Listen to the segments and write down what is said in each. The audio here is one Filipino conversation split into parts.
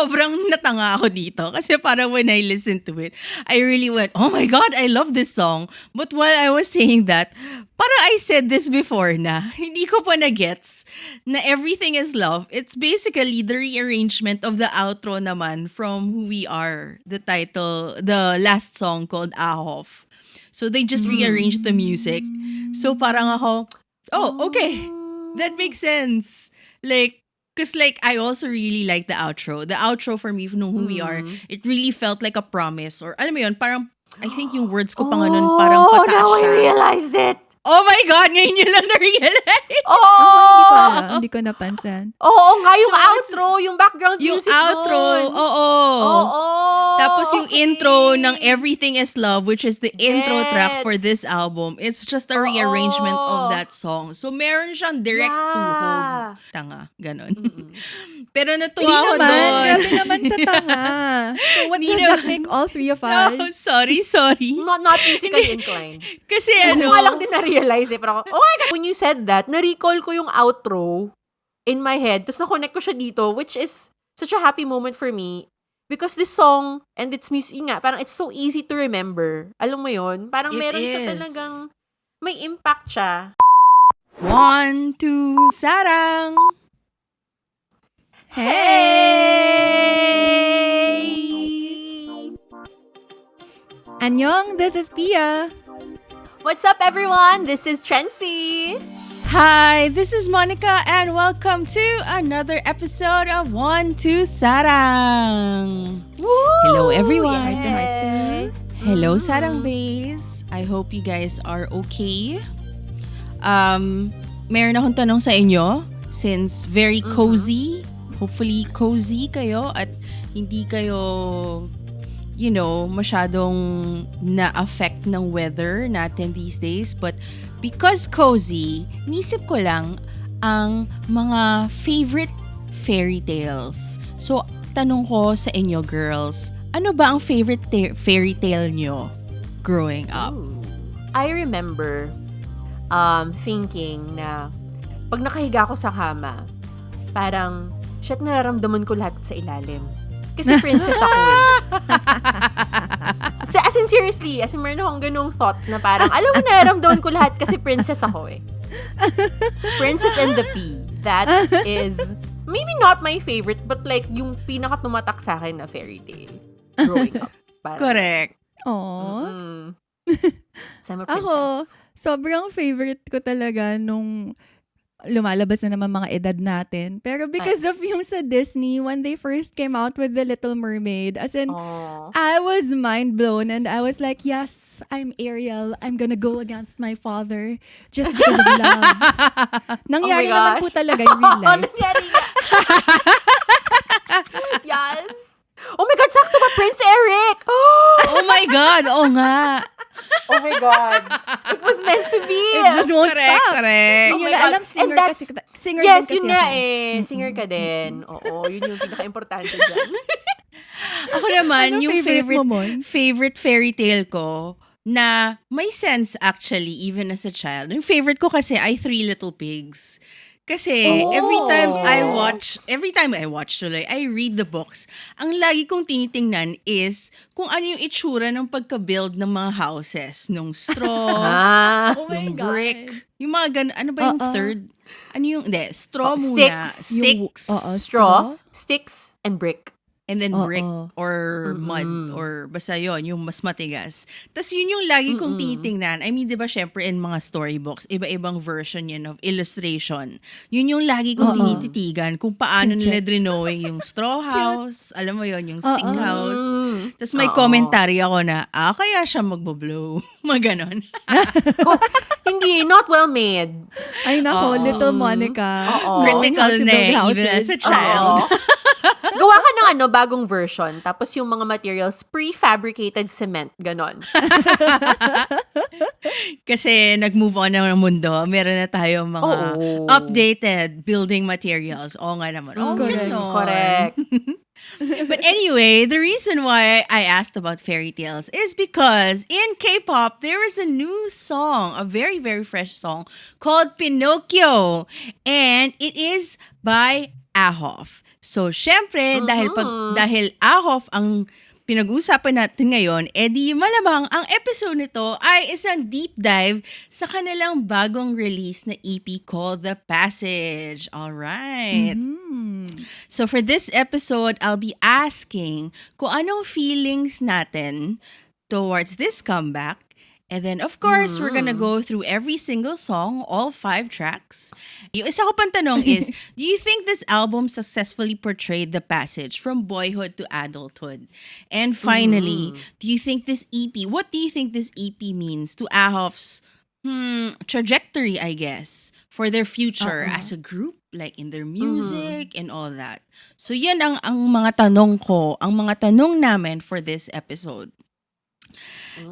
sobrang natanga ako dito. Kasi parang when I listened to it, I really went, oh my God, I love this song. But while I was saying that, parang I said this before na, hindi ko pa na-gets na Everything is Love. It's basically the rearrangement of the outro naman from Who We Are, the title, the last song called AHOF. So they just rearranged the music. So parang ako, oh, okay. That makes sense. Like, because like I also really like the outro. The outro for me, no Who We Are, it really felt like a promise. Or alam mo yun, parang, I think yung words ko pa nga nun, parang pataas now I siya. realized it. Oh my God, ngayon nyo lang na-realize. Hindi ko napansin. Oo nga, yung So, outro, yung background Yung music outro, doon. oo. Tapos yung intro ng Everything is Love, which is the intro track for this album, it's just a rearrangement of that song. So meron siyang direct to home. Tanga, ganon. Pero natuwa ako doon. Grabe naman sa tanga. So what does that make all three of us? No, sorry. Not musically inclined. Kasi Hindi ko nga lang din na-realize Pero ako, oh my God, when you said that, na-recall ko yung outro in my head. Tapos na-connect ko siya dito, which is such a happy moment for me. Because this song and its music nga, parang it's so easy to remember. Alam mo yun? Parang meron siya talagang, may impact siya. 1, 2, Sarang! Hey! Annyeong, this is Pia. What's up, everyone? This is Trency. Hi, this is Monica and welcome to another episode of 1, 2, Sarang! Woo! Hello, everyone! Yeah. Hello, Sarang Base! I hope you guys are okay. Meron akong tanong sa inyo since very cozy. Hopefully, cozy kayo at hindi kayo, you know, masyadong na-affect ng weather natin these days. But because cozy, nisip ko lang ang mga favorite fairy tales. So, tanong ko sa inyo, girls, ano ba ang favorite fairy tale nyo growing up? I remember thinking na pag nakahiga ako sa kama, parang, shit, nararamdaman ko lahat sa ilalim. Kasi princess ako As in, seriously, meron akong ganung thought na parang, alam mo, nararamdaman ko lahat kasi princess ako Princess and the Pea. That is, maybe not my favorite, but like, yung pinaka-tumatak sa akin na fairy tale growing up. Parang, Correct. Aww. So I'm a princess. Ako, sobrang favorite ko talaga nung lumalabas na naman mga edad natin. Pero because of yung sa Disney, when they first came out with The Little Mermaid, as in, I was mind blown and I was like, yes, I'm Ariel. I'm gonna go against my father just because of love. Nangyari naman po talaga in real life. Nangyari nga. Yes. Oh my God, sakto ba, Prince Eric? Oh my God, oo nga. Oh my God. It was meant to be. It just won't stop. Correct. Hindi Oh nila my God. alam, singer And that's, kasi. Singer yes, din kasi yun nga ako. Singer ka din. Oo, yun yung pinaka-importante dyan. Ako naman, Ano yung favorite mo, Mon? favorite fairy tale ko na may sense actually even as a child. Yung favorite ko kasi ay Three Little Pigs. Kasi every time I watch tuloy, I read the books. Ang lagi kong tinitingnan is kung ano yung itsura ng pagka-build ng mga houses. Nung straw, Oh my nung God. brick. Yung mga ganun. Ano ba yung third? Ano yung, straw muna. Sticks. Sticks. Straw, sticks, and brick. And then brick or mud or basta yon yung mas matigas. Tapos yun yung lagi kong tinitingnan. I mean, di ba syempre in mga storybooks, iba-ibang version yan of illustration. Yun yung lagi kong tinititigan kung paano nila drawing yung straw house, alam mo yon yung stick house. Tapos may commentary ako na, kaya siya magbo-blow. Mga ganon. Hindi, not well made. Ay nako, Little Monica. Critical na even as a child. Gawa ka ng bagong version. Tapos yung mga materials, prefabricated cement. Ganon. Kasi nag-move on na ng mundo. Meron na tayo mga updated building materials. Oo nga naman. Correct. But anyway, the reason why I asked about fairy tales is because in K-pop, there is a new song, a very, very fresh song called Pinocchio. And it is by AHOF. So, syempre, dahil AHOF ang pinag-uusapan natin ngayon, edi malamang ang episode nito ay isang deep dive sa kanilang bagong release na EP called The Passage. Alright. So for this episode, I'll be asking kung anong feelings natin towards this comeback. And then, of course, we're gonna go through every single song, all 5 tracks. Yung isa ko pang tanong is, do you think this album successfully portrayed the passage from boyhood to adulthood? And finally, do you think this EP, what do you think this EP means to AHOF's trajectory, I guess, for their future as a group, like in their music and all that? So yan ang mga tanong ko, ang mga tanong namin for this episode.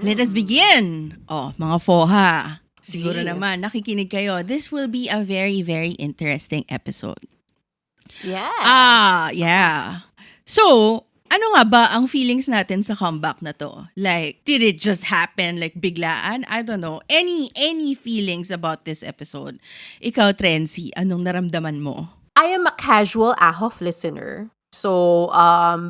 Let us begin. Mga foha. Siguro naman, nakikinig kayo. This will be a very, very interesting episode. Yeah. Yeah. So, ano nga ba ang feelings natin sa comeback na to? Like, did it just happen? Like, biglaan? I don't know. Any feelings about this episode? Ikaw, Trency, anong naramdaman mo? I am a casual AHOF listener. So,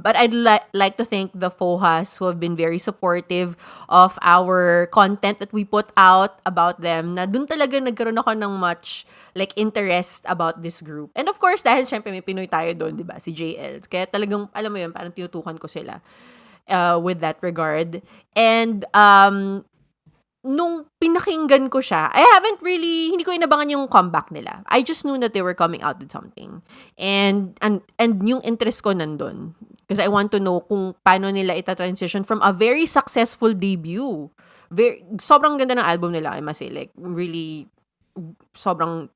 but I'd like to thank the FOHAs who have been very supportive of our content that we put out about them, na dun talaga nagkaroon ako ng much like interest about this group. And of course, dahil syempre may Pinoy tayo doon, di ba? Si JL. Kaya talagang, alam mo yun, parang tinutukan ko sila with that regard. And, nung pinakinggan ko siya, hindi ko inabangan yung comeback nila. I just knew that they were coming out with something. And yung interest ko nandun. Because I want to know kung paano nila ita-transition from a very successful debut. Sobrang ganda ng album nila, I must say. Like, really, sobrang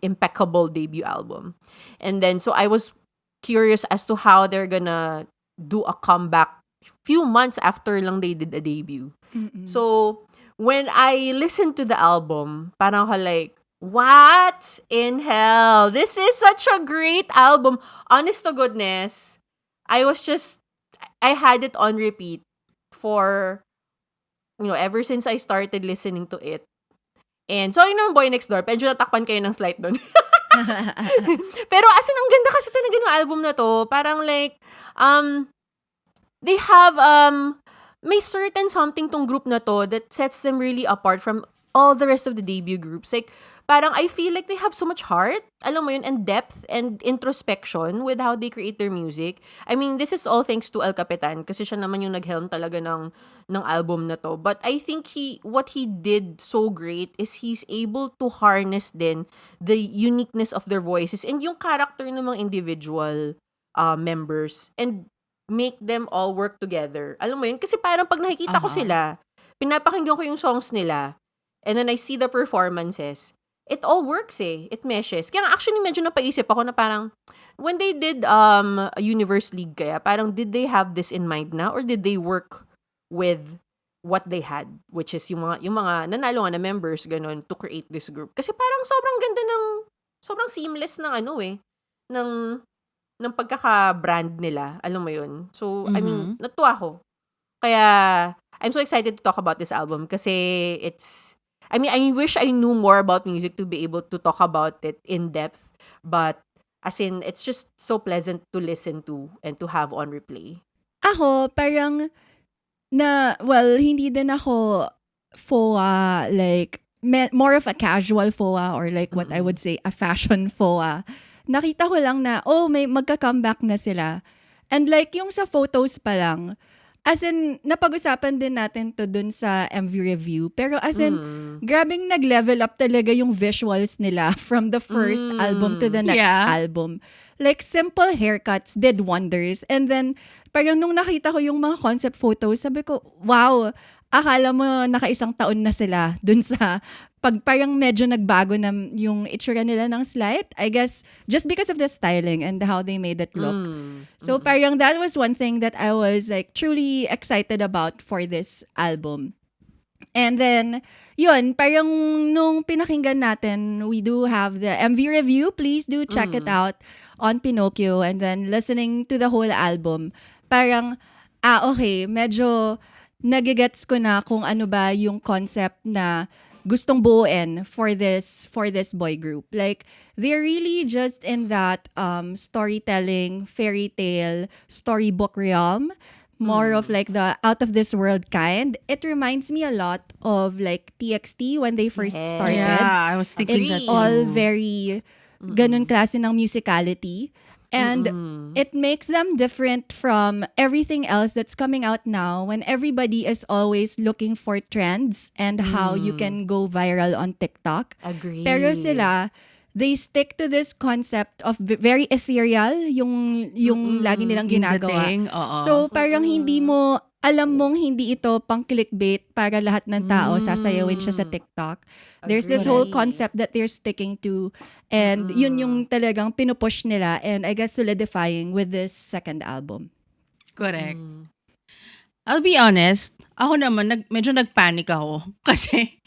impeccable debut album. And then, so I was curious as to how they're gonna do a comeback few months after lang they did a debut. So, when I listened to the album, parang ako like, what in hell? This is such a great album. Honest to goodness, I had it on repeat for, ever since I started listening to it. And sorry naman, Boy Next Door, medyo natakpan kayo ng slight doon. Pero as in, ang ganda kasi talaga ng album na to. Parang like, they have, may certain something tong group na to that sets them really apart from all the rest of the debut groups. Like, parang I feel like they have so much heart, alam mo yun, and depth and introspection with how they create their music. I mean, this is all thanks to El Capitan kasi siya naman yung nag-helm talaga ng album na to. But I think what he did so great is he's able to harness din the uniqueness of their voices and yung character ng mga individual members and make them all work together. Alam mo yun? Kasi parang pag nakikita ko sila, pinapakinggan ko yung songs nila, and then I see the performances, it all works eh. It meshes. Kaya actually medyo napaisip ako na parang, when they did Universe League kaya, parang did they have this in mind na? Or did they work with what they had? Which is yung mga nanalo nga na members, ganun, to create this group. Kasi parang sobrang ganda sobrang seamless ng ng pagkaka-brand nila. Alam mo yun? So, I mean, natuwa ako. Kaya, I'm so excited to talk about this album kasi I wish I knew more about music to be able to talk about it in depth. But, as in, it's just so pleasant to listen to and to have on replay. Ako, parang, hindi din ako FOA, like, more of a casual FOA or like what I would say, a fashion FOA. Nakita ko lang na, may magka-comeback na sila. And like, yung sa photos pa lang, as in, napag-usapan din natin to dun sa MV review. Pero as in, grabing nag-level up talaga yung visuals nila from the first album to the next album. Like, simple haircuts did wonders. And then, parang nung nakita ko yung mga concept photos, sabi ko, wow, akala mo naka-isang taon na sila dun sa parang medyo nagbago na yung itsura nila ng slight. I guess just because of the styling and how they made it look. So parang that was one thing that I was like truly excited about for this album. And then, yun, parang nung pinakinggan natin, we do have the MV review. Please do check it out on Pinocchio. And then listening to the whole album, parang, okay, medyo nagigets ko na kung ano ba yung concept na gustong buuin for this boy group. Like, they're really just in that storytelling, fairy tale, storybook realm. More of like the out of this world kind. It reminds me a lot of like TXT when they first Yeah. started. Yeah, I was thinking It's that too. all very ganun klase ng musicality. And it makes them different from everything else that's coming out now when everybody is always looking for trends and how you can go viral on TikTok. Agree. Pero sila, they stick to this concept of very ethereal yung lagi nilang Yung ginagawa. dating, oo. So parang alam mong hindi ito pang clickbait para lahat ng tao sasayawin siya sa TikTok. There's this whole concept that they're sticking to, and yun yung talagang pinupush nila, and I guess solidifying with this second album. Correct. I'll be honest, ako naman, medyo nagpanic ako. Kasi,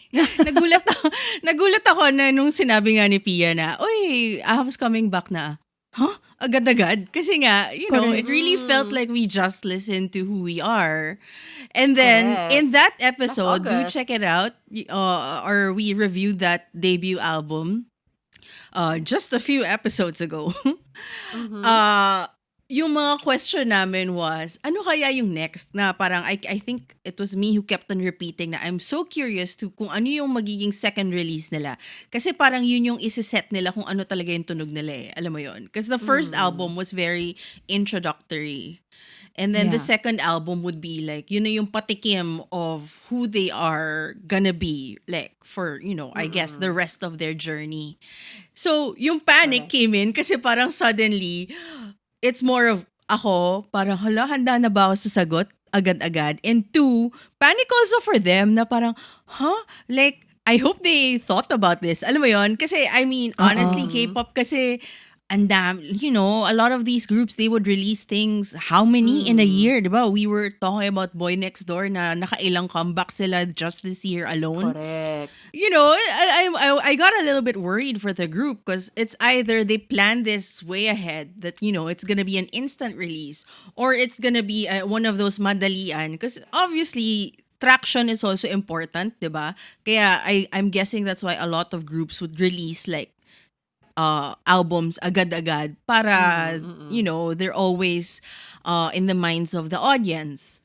nagulat ako na nung sinabi nga ni Pia na, uy, AHOF's coming back na. Huh? Agad-agad? Kasi nga, it really felt like we just listened to who we are. And then, Correct. in that episode, do August. check it out, or we reviewed that debut album just a few episodes ago. Yung mga question namin was, ano kaya yung next? Na parang, I think it was me who kept on repeating na I'm so curious to kung ano yung magiging second release nila. Kasi parang yun yung isiset nila kung ano talaga yung tunog nila eh. Alam mo yun? Because the first album was very introductory. And then the Yeah. second album would be like, yun na yung patikim of who they are gonna be. Like, for, I guess, the rest of their journey. So, yung panic came in kasi parang suddenly, it's more of ako, parang hala, handa na ba ako sa sagot agad-agad? And two, panic also for them na parang, like, I hope they thought about this. Alam mo yon? Kasi, I mean, honestly, K-pop kasi, a lot of these groups, they would release things, how many in a year, diba? We were talking about Boy Next Door na nakailang comeback sila just this year alone. Correct. I got a little bit worried for the group because it's either they plan this way ahead that, it's going to be an instant release or it's going to be one of those madalian because obviously traction is also important, diba? Kaya I'm guessing that's why a lot of groups would release like albums agad-agad para, they're always in the minds of the audience.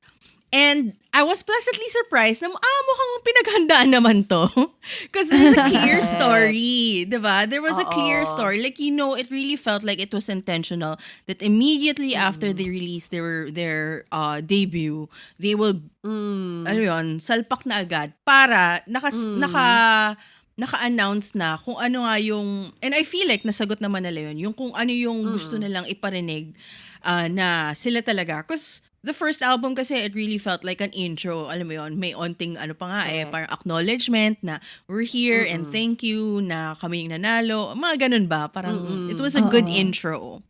And I was pleasantly surprised na, mukhang pinaghandaan naman to. Because there's a clear story, diba? There was a clear story. Like, it really felt like it was intentional that immediately after they released their debut, they will, salpak na agad para naka-announce na kung ano nga yung, and I feel like nasagot naman nila yun, yung kung ano yung gusto nilang iparinig na sila talaga. Because the first album kasi, it really felt like an intro. Alam mo yun, may onting parang acknowledgement na we're here and thank you na kami yung nanalo. Mga ganun ba? Parang it was a good intro.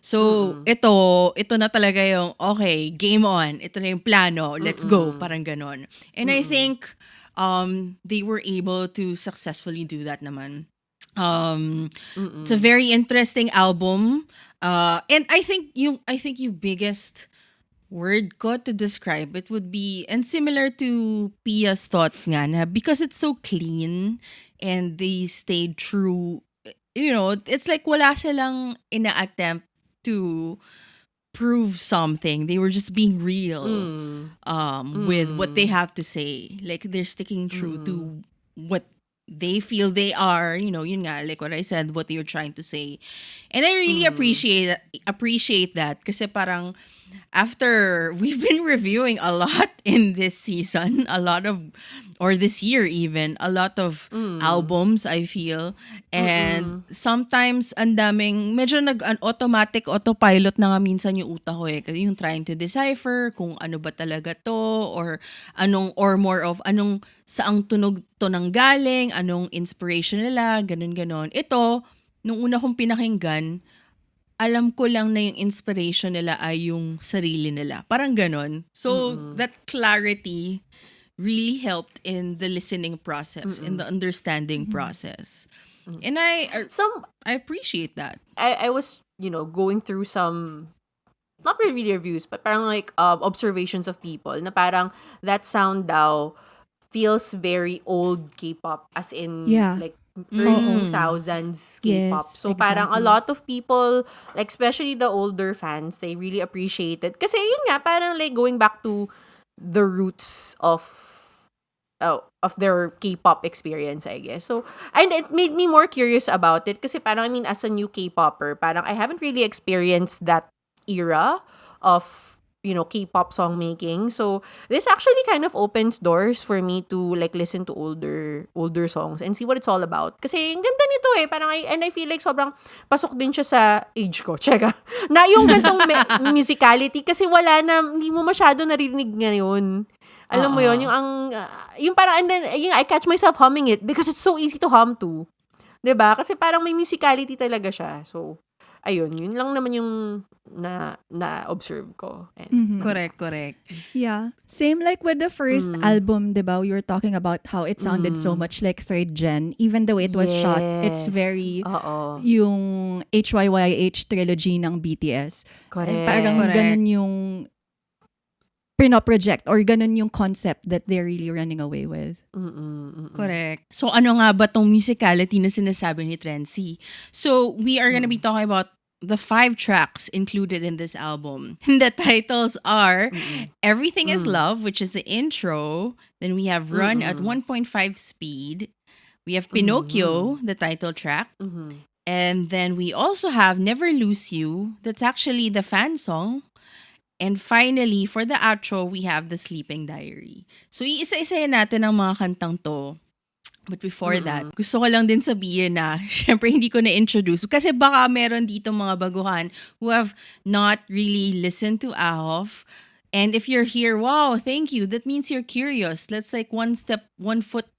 So, ito na talaga yung, okay, game on. Ito na yung plano. Let's go. Parang ganun. And I think they were able to successfully do that naman. It's a very interesting album. And I think yung biggest word ko to describe it would be, and similar to Pia's thoughts nga na, because it's so clean and they stayed true, it's like wala silang ina-attempt to prove something. They were just being real with what they have to say. Like, they're sticking true to what they feel they are, yun nga, like what I said, what they were trying to say. And I really appreciate that kasi parang after we've been reviewing a lot in this season, or this year even, a lot of albums, I feel. And sometimes, ang daming, medyo autopilot na nga minsan yung utak ko eh. Kasi yung trying to decipher kung ano ba talaga to, or more of, saang tunog to nanggaling, anong inspiration nila, ganun. Ito, nung una kong pinakinggan, alam ko lang na yung inspiration nila ay yung sarili nila. Parang ganon. So, that clarity really helped in the listening process, in the understanding process. And I appreciate that. I was, going through some, not really reviews, but parang like observations of people na parang that sound daw feels very old K-pop, as in Yeah. like early Oo. 2000s K-pop. Yes, So parang a exactly. lot of people, like especially the older fans, they really appreciate it. Kasi yun nga, parang like going back to the roots of their K-pop experience, I guess. So, and it made me more curious about it kasi parang, I mean, as a new K-popper, parang I haven't really experienced that era of, K-pop song making. So, this actually kind of opens doors for me to like listen to older songs and see what it's all about. Kasi ang ganda nito eh. Parang and I feel like sobrang pasok din siya sa age ko. Cheka. Na yung gantong musicality kasi hindi mo masyado naririnig ngayon. Alam mo yun, yung parang, and then, I catch myself humming it because it's so easy to hum to. 'Di ba? Kasi parang may musicality talaga siya. So, ayun, yun lang naman yung na-observe ko. And, Correct. Yeah. Same like with the first album, diba? We were talking about how it sounded so much like third gen. Even the way it was shot, it's Yes. very Oo. yung HYYH trilogy ng BTS. Correct. And parang Correct. ganun yung pinoproject or ganun yung concept that they're really running away with. Correct. So ano nga ba tong musicality na sinasabi ni Trency? So we are gonna be talking about the 5 tracks included in this album. The titles are Everything is Love, which is the intro. Then we have Run at 1.5 speed. We have Pinocchio, the title track. And then we also have Never Lose You. That's actually the fan song. And finally, for the outro, we have The Sleeping Diary. So, iisa-isayin natin ang mga kantang to. But before that, gusto ko lang din sabihin na, syempre hindi ko na-introduce. Kasi baka meron dito mga baguhan who have not really listened to AHOF. And if you're here, wow, thank you. That means you're curious. Let's like one foot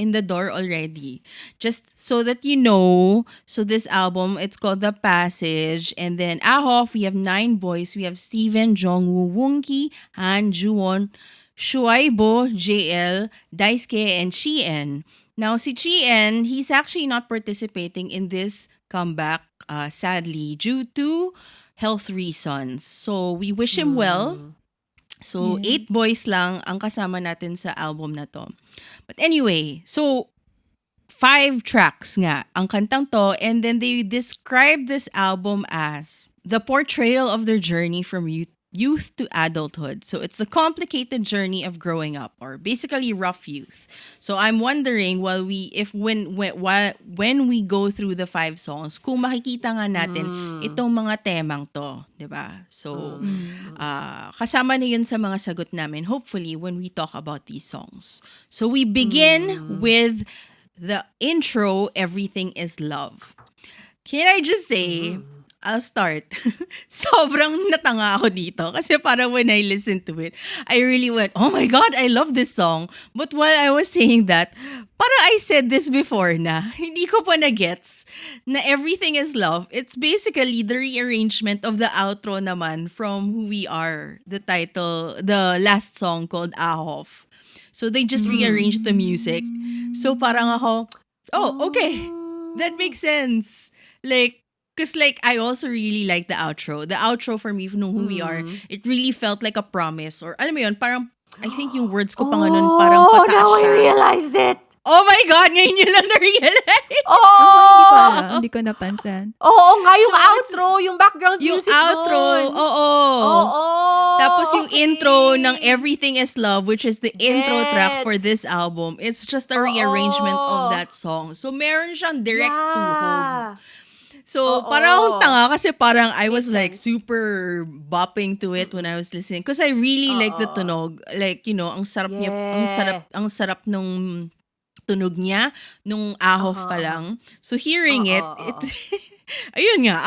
in the door already. Just so that you know, so this album, it's called The Passage. And then AHOF, we have 9 boys. We have Steven, Jongwoo, Woongi, Han, Juwon, Shuaibo, JL, Daisuke, and Chien. Now, si Chien, he's actually not participating in this comeback, sadly, due to health reasons. So, we wish him well. So, 8 boys lang ang kasama natin sa album na to. But anyway, so 5 tracks nga ang kantang to, and then they describe this album as the portrayal of their journey from youth to adulthood. So it's the complicated journey of growing up, or basically rough youth. So I'm wondering when we go through the 5 songs, kung makikita nga natin itong mga temang to, 'di ba? So kasama na 'yun sa mga sagot namin hopefully when we talk about these songs. So we begin with the intro, Everything is Love. Can I just say, I'll start. Sobrang natanga ako dito kasi parang when I listened to it, I really went, oh my God, I love this song. But while I was saying that, parang I said this before na, hindi ko pa na-gets na Everything is Love. It's basically the rearrangement of the outro naman from Who We Are, the last song called AHOF. So they just rearranged the music. So parang ako, oh, okay. That makes sense. Because I also really like the outro. The outro for me, nung Who We Are, it really felt like a promise. Or alam mo yun, parang, I think yung words ko pa nga nun, parang pataas now I siya. realized it. Oh my God, ngayon yun lang na-realize. Hindi ko napansin. Oo nga, yung So, outro, yung background Yung music outro, nun. oo. Tapos yung okay. intro ng Everything is Love, which is the intro track for Gets. this album. It's just a rearrangement of that song. So meron siyang direct tuhog. So, parang akong tanga kasi parang I was like super bopping to it when I was listening. Because I really like the tunog. Like, ang sarap niya, ang sarap nung tunog niya nung AHOF pa lang. So, hearing it ayun nga,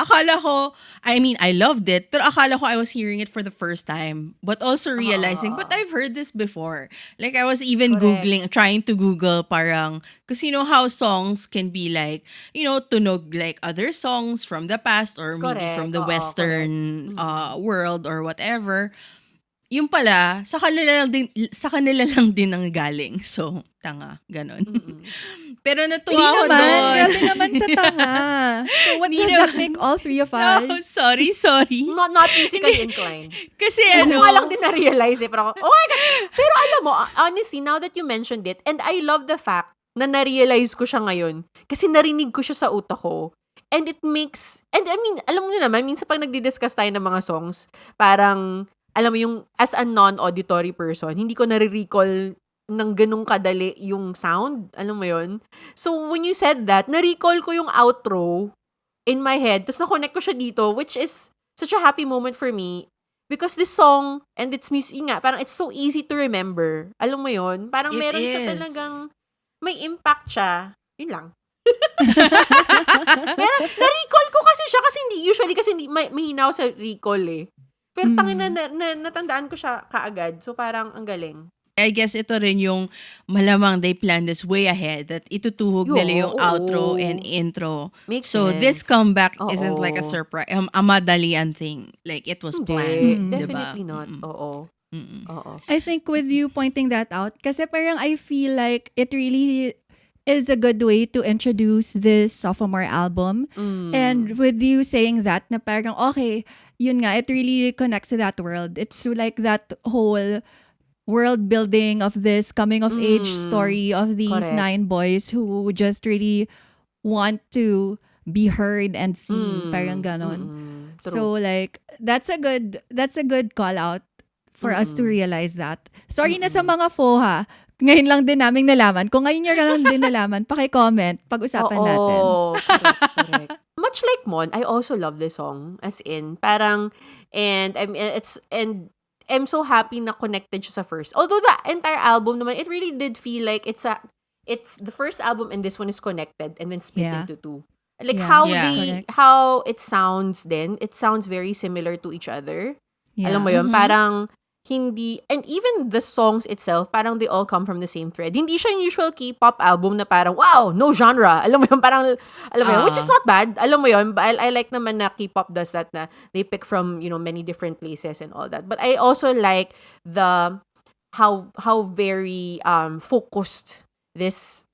I loved it, pero akala ko I was hearing it for the first time. But also realizing, but I've heard this before. Like, I was even trying to Google parang, because you know how songs can be like, tunog like other songs from the past or maybe from the Western world or whatever. yung pala, sa kanila lang din ang galing. So, tanga, ganon. Pero natuwa Hindi ako naman. doon. Grabe naman sa tanga. So what Hindi does that naman. make all three of No, us? sorry. Not physically inclined. Kasi Hindi ko nga lang din na-realize pero ako, oh my God. Pero alam mo, honestly, now that you mentioned it, and I love the fact na na-realize ko siya ngayon kasi narinig ko siya sa utak ko. And it makes, and I mean, alam mo na naman, minsan pag nagdi-discuss tayo ng mga songs, parang, alam mo yung, as a non-auditory person, hindi ko nare-recall ng ganung kadali yung sound. Alam mo yun? So, when you said that, na-recall ko yung outro in my head, tapos na-connect ko siya dito, which is such a happy moment for me. Because this song, and its music nga, parang it's so easy to remember. Alam mo yun? Parang It meron siya is. talagang, may impact siya. Yun lang. Pero, na-recall ko kasi siya kasi usually kasi mahina ako sa recall eh. Pero tangin na natandaan ko siya kaagad. So parang ang galing. I guess ito rin yung malamang they planned this way ahead that itutuhog nila yung outro and intro. Makes So sense. this comeback isn't Oo. like a surprise, a madalian thing. Like it was planned. Definitely diba? not. Oo. Oo. I think with you pointing that out, kasi parang I feel like it really is a good way to introduce this sophomore album. And with you saying that, na parang, okay, yun nga, it really connects to that world. It's like that whole world building of this coming of age story of these Correct. 9 boys who just really want to be heard and seen. Parang ganon. True. So like, that's a good call out for us to realize that. Sorry na sa mga FOHA. Ngayon lang din naming nalaman. Kung ngayon nyo lang din nalaman, paki-comment. Pag-usapan natin. Correct. Much like Mon, I also love this song. As in, parang, and I'm so happy na connected siya sa first. Although the entire album naman, it really did feel like it's the first album and this one is connected and then split Yeah. into two. Like Yeah. how Correct. how it sounds then, it sounds very similar to each other. Yeah. Alam mo yun, parang hindi, and even the songs itself, parang they all come from the same thread. Hindi siya yung usual K-pop album na parang, wow, no genre. Alam mo yun, parang, alam mo yun, which is not bad. Alam mo yun, I like naman na K-pop does that na they pick from, many different places and all that. But I also like how very focused these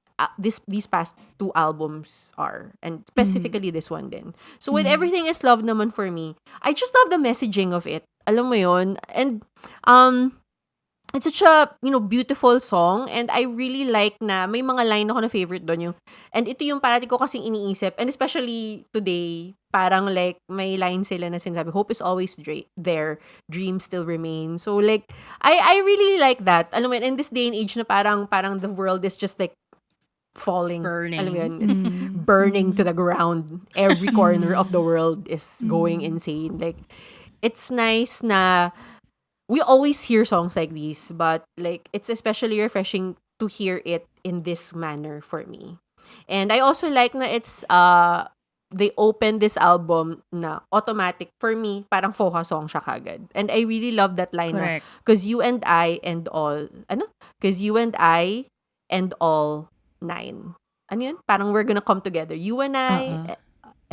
past 2 albums are, and specifically this one din. So with Everything Is Love naman for me, I just love the messaging of it. Alam mo yun, and it's such a beautiful song, and I really like na may mga line ako na favorite doon yung, and ito yung parati ko kasing iniisip, and especially today, parang like may line sila na sinasabi, hope is always there, dreams still remain. So like I really like that. Alam mo yun, in this day and age na parang the world is just like falling. Burning. Alam mo yun, it's burning to the ground. Every corner of the world is going insane. Like, it's nice na we always hear songs like these, but like, it's especially refreshing to hear it in this manner for me. And I also like na it's, they open this album na automatic, for me, parang FOHA song siya kagad. And I really love that line na, Correct. because you and I and all 9. Ano yun? Parang we're gonna come together. You and I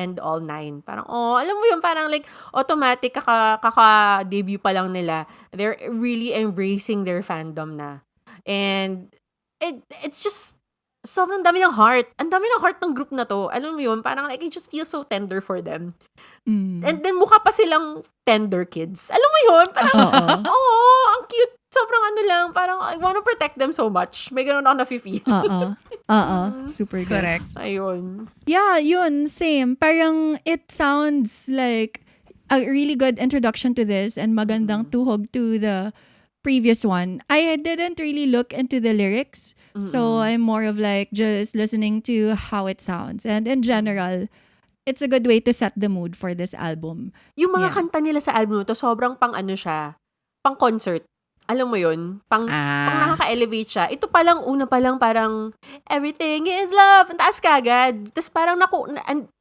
and all 9. Parang, alam mo yun, parang like, automatic, kaka-debut pa lang nila, they're really embracing their fandom na. And, it's just, sobrang dami ng heart. Ang dami ng heart ng group na to. Alam mo yun, parang like, I just feel so tender for them. And then, mukha pa silang tender kids. Alam mo yun? Parang, ang cute. Sobrang lang, parang I want to protect them so much. May ganun ako na-feel. Super good. Correct. Ayun. Yeah, yun, same. Parang it sounds like a really good introduction to this and magandang tuhog to the previous one. I didn't really look into the lyrics, so I'm more of like just listening to how it sounds. And in general, it's a good way to set the mood for this album. Yung mga Yeah. kanta nila sa album to, sobrang pang siya, pang concert. Alam mo yun? Pang nakaka-elevate siya. Ito una pa lang parang, everything is love. Ang taas kagad. Tapos parang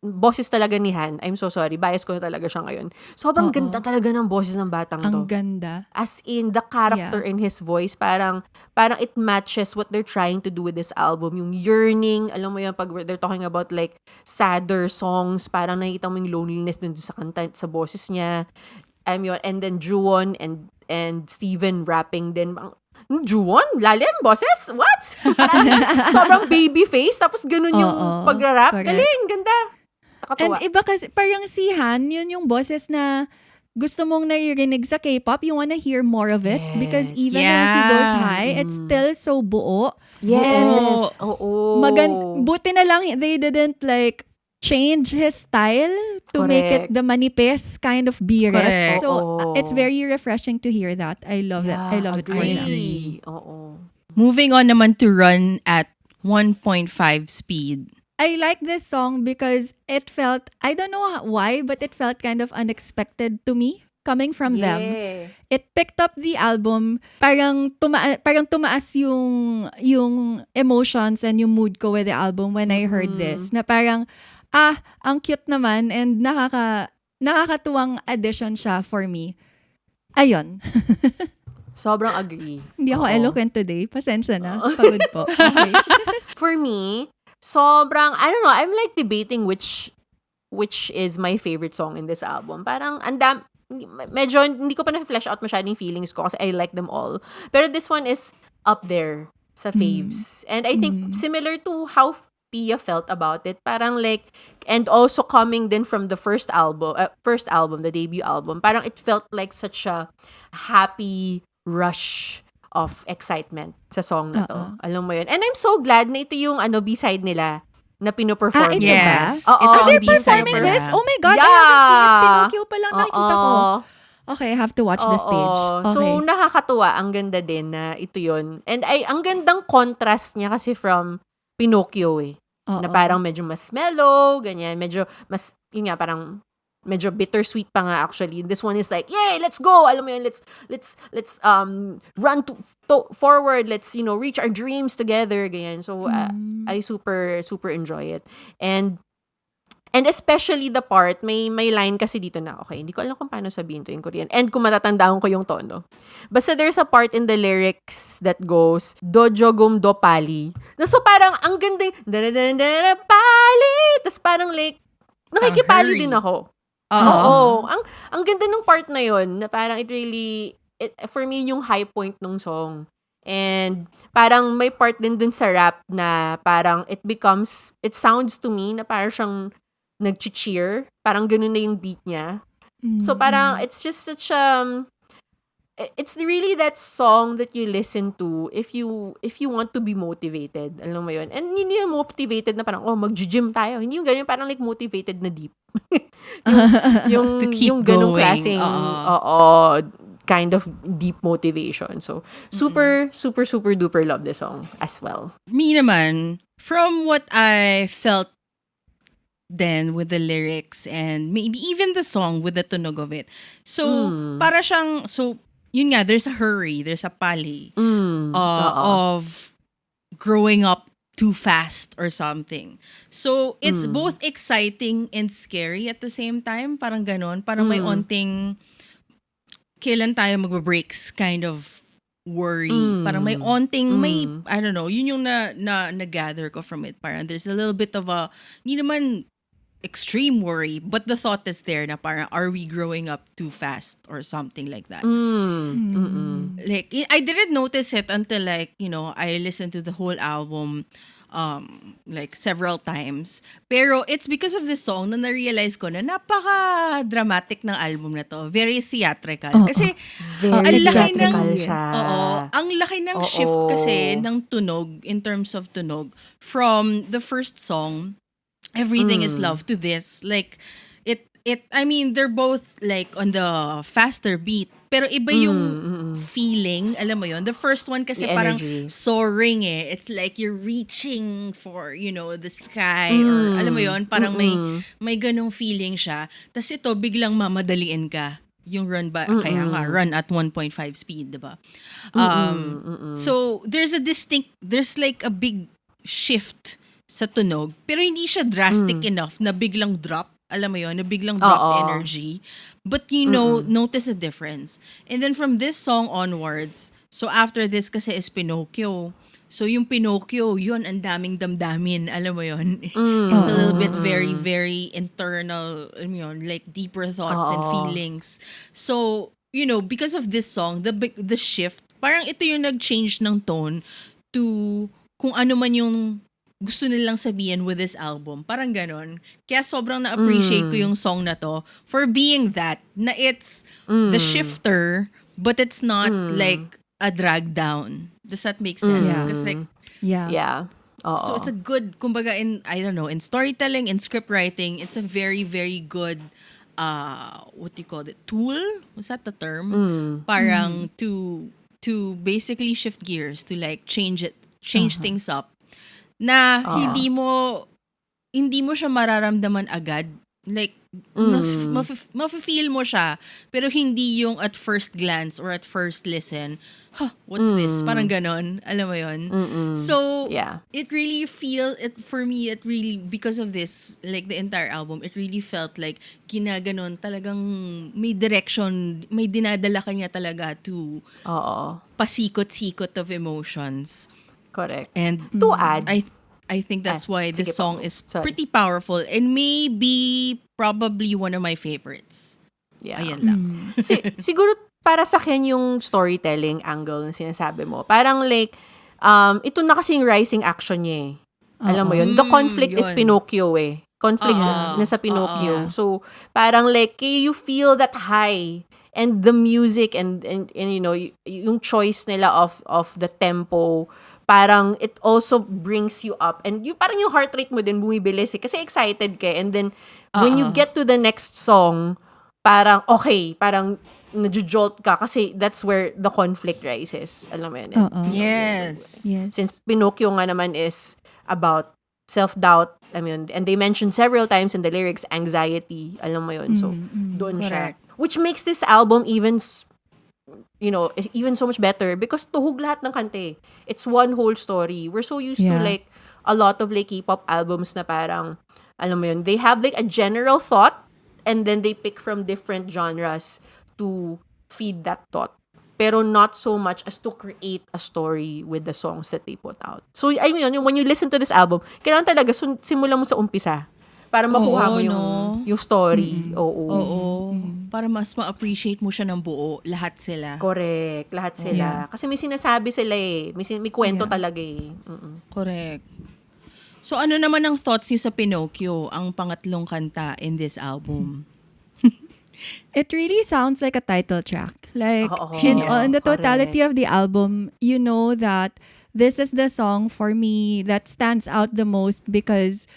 boses talaga ni Han. I'm so sorry. Bias ko na talaga siya ngayon. Sobrang ganda talaga ng boses ng batang to. Ang ganda. As in, the character in his voice, parang it matches what they're trying to do with this album. Yung yearning, alam mo yun, pag they're talking about like sadder songs, parang nakita mo yung loneliness dun sa kanta, sa boses niya. And then Juwon and and Steven rapping din. Juwon? Lalim? Boses? What? Parang sobrang baby face, tapos ganun yung pagra-rap. Correct. Galing, ganda. And Nakatuwa. iba kasi, parang si Han, yun yung boses na gusto mong naririnig sa K-pop, you wanna hear more of it. Because Yes. even if he goes high, it's still so buo. Yes. Oo. Buti na lang they didn't like change his style to make it Correct. the manipes kind of biret. Correct. So Oo. it's very refreshing to hear that. I love it. I love it for them. Agree. Oo. Moving on naman to Run at 1.5 speed. I like this song because it felt, I don't know why, but it felt kind of unexpected to me coming from them. It picked up the album, parang tumaas yung emotions and yung mood ko with the album when I heard this. Na parang, ang cute naman and nakakatuwang addition siya for me. Ayun. Sobrang agree. Hindi ako Oo. eloquent today. Pasensya na. Pagod po. Okay. For me, sobrang, I don't know, I'm like debating which is my favorite song in this album. Parang, medyo, hindi ko pa na-flesh out masyadong feelings ko kasi I like them all. Pero this one is up there sa faves. And I think similar to how Pia felt about it, parang like, and also coming then from the first album, the debut album, parang it felt like such a happy rush of excitement sa song na to. Alam mo yun. And I'm so glad na ito yung B-side nila na pinoperform. Ito Yes. ba? Ito ang They're B-side performing nila. this? Oh my God, I Yeah. haven't seen it. Pinocchio pa lang nakikita ko. Oo. Okay, I have to watch the stage. Okay. So, nakakatuwa. Ang ganda din na ito yun. And ang gandang contrast niya kasi from Pinocchio eh. Na parang medyo mas mellow, ganyan. Medyo mas, yun nga, parang medyo bittersweet pa nga actually. This one is like, yay, let's go. Alam mo yun, let's run forward. Let's, reach our dreams together, ganyan. So, I super enjoy it. And especially the part, may line kasi dito na, okay, hindi ko alam kung paano sabihin to in Korean. And kung matatandaan ko yung tono. Basta there's a part in the lyrics that goes, Dojogum do pali. So parang, ang ganda yung, pali. Tapos parang like, nakikipali din ako. Oo. Ang ganda ng part na yon na parang for me, yung high point ng song. And parang may part din dun sa rap na parang it sounds to me na parang siyang nag-cheer. Parang ganun na yung beat niya. So parang it's just such it's really that song that you listen to if you want to be motivated. Alam mo yun? And hindi yung motivated na parang, mag-gym tayo. Hindi yung ganyan, parang like motivated na deep. To keep yung ganung going. klaseng, kind of deep motivation. So, super duper love this song as well. Me naman, from what I felt then with the lyrics and maybe even the song with the tunog of it. So, para siyang, yun nga, there's a hurry, there's a pali of growing up too fast or something. So, it's both exciting and scary at the same time. Parang ganon. Parang may onting kailan tayo magba-breaks kind of worry. Parang may onting, I don't know, yun yung na-gather ko from it. Parang there's a little bit of hindi naman extreme worry, but the thought is there na parang, are we growing up too fast or something like that? Like, I didn't notice it until like, I listened to the whole album like several times. Pero it's because of this song na na-realize ko na napaka-dramatic ng album na to. Very theatrical. Kasi Very ang laki theatrical ng siya. ang laki ng shift kasi ng tunog in terms of tunog from the first song, Everything is Love, to this. Like I mean, they're both like on the faster beat. Pero iba yung feeling, alam mo yun. The first one kasi The parang energy. soaring eh. It's like you're reaching for, the sky or alam mo yun, parang may ganong feeling siya. Tapos ito, biglang mamadaliin ka. Yung run kaya nga, run at 1.5 speed, diba? So, there's like a big shift sa tunog, pero hindi siya drastic enough na biglang drop. Alam mo yun, na biglang drop energy. But notice a difference. And then from this song onwards, so after this kasi is Pinocchio. So yung Pinocchio, yun, ang daming damdamin. Alam mo yun? It's a little bit very, very internal, like deeper thoughts and feelings. So because of this song, the shift, parang ito yung nag-change ng tone to kung ano man yung gusto nilang sabihin with this album. Parang ganon. Kaya sobrang na-appreciate ko yung song na to for being that, na it's the shifter, but it's not like a drag down. Does that make sense? Yeah. Because like, Yeah. so it's a good, kumbaga in storytelling, in script writing, it's a very, very good, what do you call it? Tool? Was that the term? Parang to basically shift gears, to like change things up. Na hindi mo siya mararamdaman agad. Like, mafe-feel mo siya, pero hindi yung at first glance or at first listen, what's this? Parang ganon. Alam mo yun? So, it really for me, it really, because of this, like the entire album, it really felt like ginaganon, talagang may direction, may dinadala kanya talaga to pasikot-sikot of emotions. Correct. And to add, I think that's why this sige song po. is Sorry. pretty powerful and maybe probably one of my favorites. Yeah. Ayan lang. Siguro para sa akin yung storytelling angle na sinasabi mo. Parang like, ito na kasi yung rising action niya eh. Alam mo yun? The conflict is yun. Pinocchio eh. Conflict na sa Pinocchio. So, parang like, you feel that high. And the music and yung choice nila of the tempo, parang it also brings you up. And parang yung heart rate mo din bumibilis eh. Kasi excited ka. And then, when you get to the next song, parang okay, parang najujolt ka kasi that's where the conflict rises. Alam mo yun? Yes. Since Pinocchio nga naman is about self-doubt, I mean, and they mentioned several times in the lyrics, anxiety, alam mo yun. So, doon siya. Which makes this album even so much better because tuhog lahat ng kante. It's one whole story. We're so used to like a lot of like K-pop albums na parang, alam mo yun, they have like a general thought and then they pick from different genres to feed that thought. Pero not so much as to create a story with the songs that they put out. So, I mean, when you listen to this album, kailangan talaga simulan mo sa umpisa para makuha mo yung story. Oo. Para mas ma-appreciate mo siya ng buo, lahat sila. Correct, lahat sila. Kasi may sinasabi sila eh. May kwento talaga eh. Correct. So, ano naman ang thoughts niyo sa Pinocchio, ang pangatlong kanta in this album? It really sounds like a title track. Like, in the totality of the album, you know that this is the song for me that stands out the most because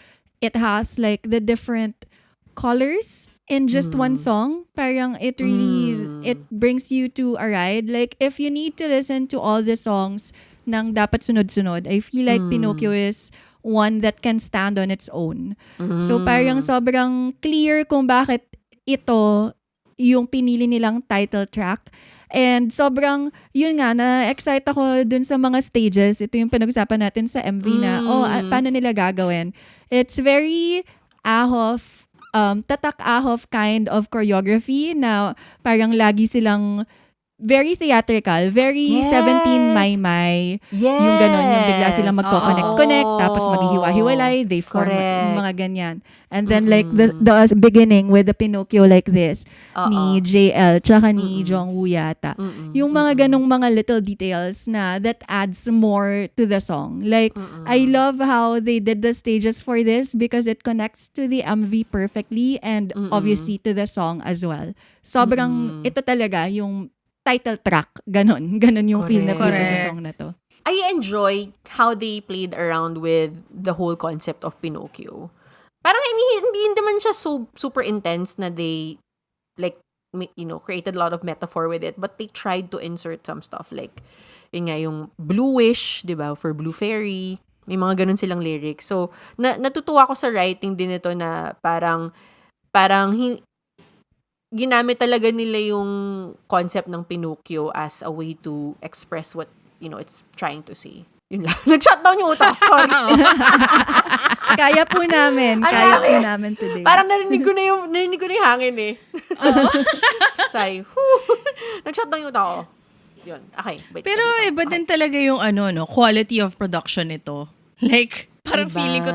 it has like the different colors in just one song. Parang it really, it brings you to a ride. Like, if you need to listen to all the songs nang dapat sunod-sunod, I feel like Pinocchio is one that can stand on its own. So, parang sobrang clear kung bakit ito yung pinili nilang title track. And sobrang, yun nga, na-excite ako dun sa mga stages. Ito yung pinag-usapan natin sa MV na, paano nila gagawin. It's very AHOF, tatak AHOF kind of choreography na parang lagi silang very theatrical, very 17 Maymay. Yung ganon, yung bigla silang magko-connect, tapos maghihiwa-hiwalay, they form mga ganyan. And then like the beginning with the Pinocchio like this, ni JL, tsaka ni Jongwoo yata. Yung mga ganong mga little details na that adds more to the song. Like, I love how they did the stages for this because it connects to the MV perfectly and obviously to the song as well. Sobrang, ito talaga yung title track. Ganon yung feel na feel ko sa song na to. I enjoy how they played around with the whole concept of Pinocchio. Parang, I mean, hindi naman siya super intense na they, like, created a lot of metaphor with it, but they tried to insert some stuff. Like, yun nga, yung bluish, di ba, for Blue Fairy. May mga ganun silang lyrics. So, natutuwa ko sa writing din ito na parang ginamit talaga nila yung concept ng Pinocchio as a way to express what, it's trying to say. Yun lang. Nag-shutdown yung utak. Sorry. Kaya po namin. Kaya po namin today. Parang narinig ko na yung hangin eh. Sorry. Nag-shutdown yung utak ko. Yun. Okay. Wait, pero iba din talaga yung quality of production nito. Like, parang feeling ko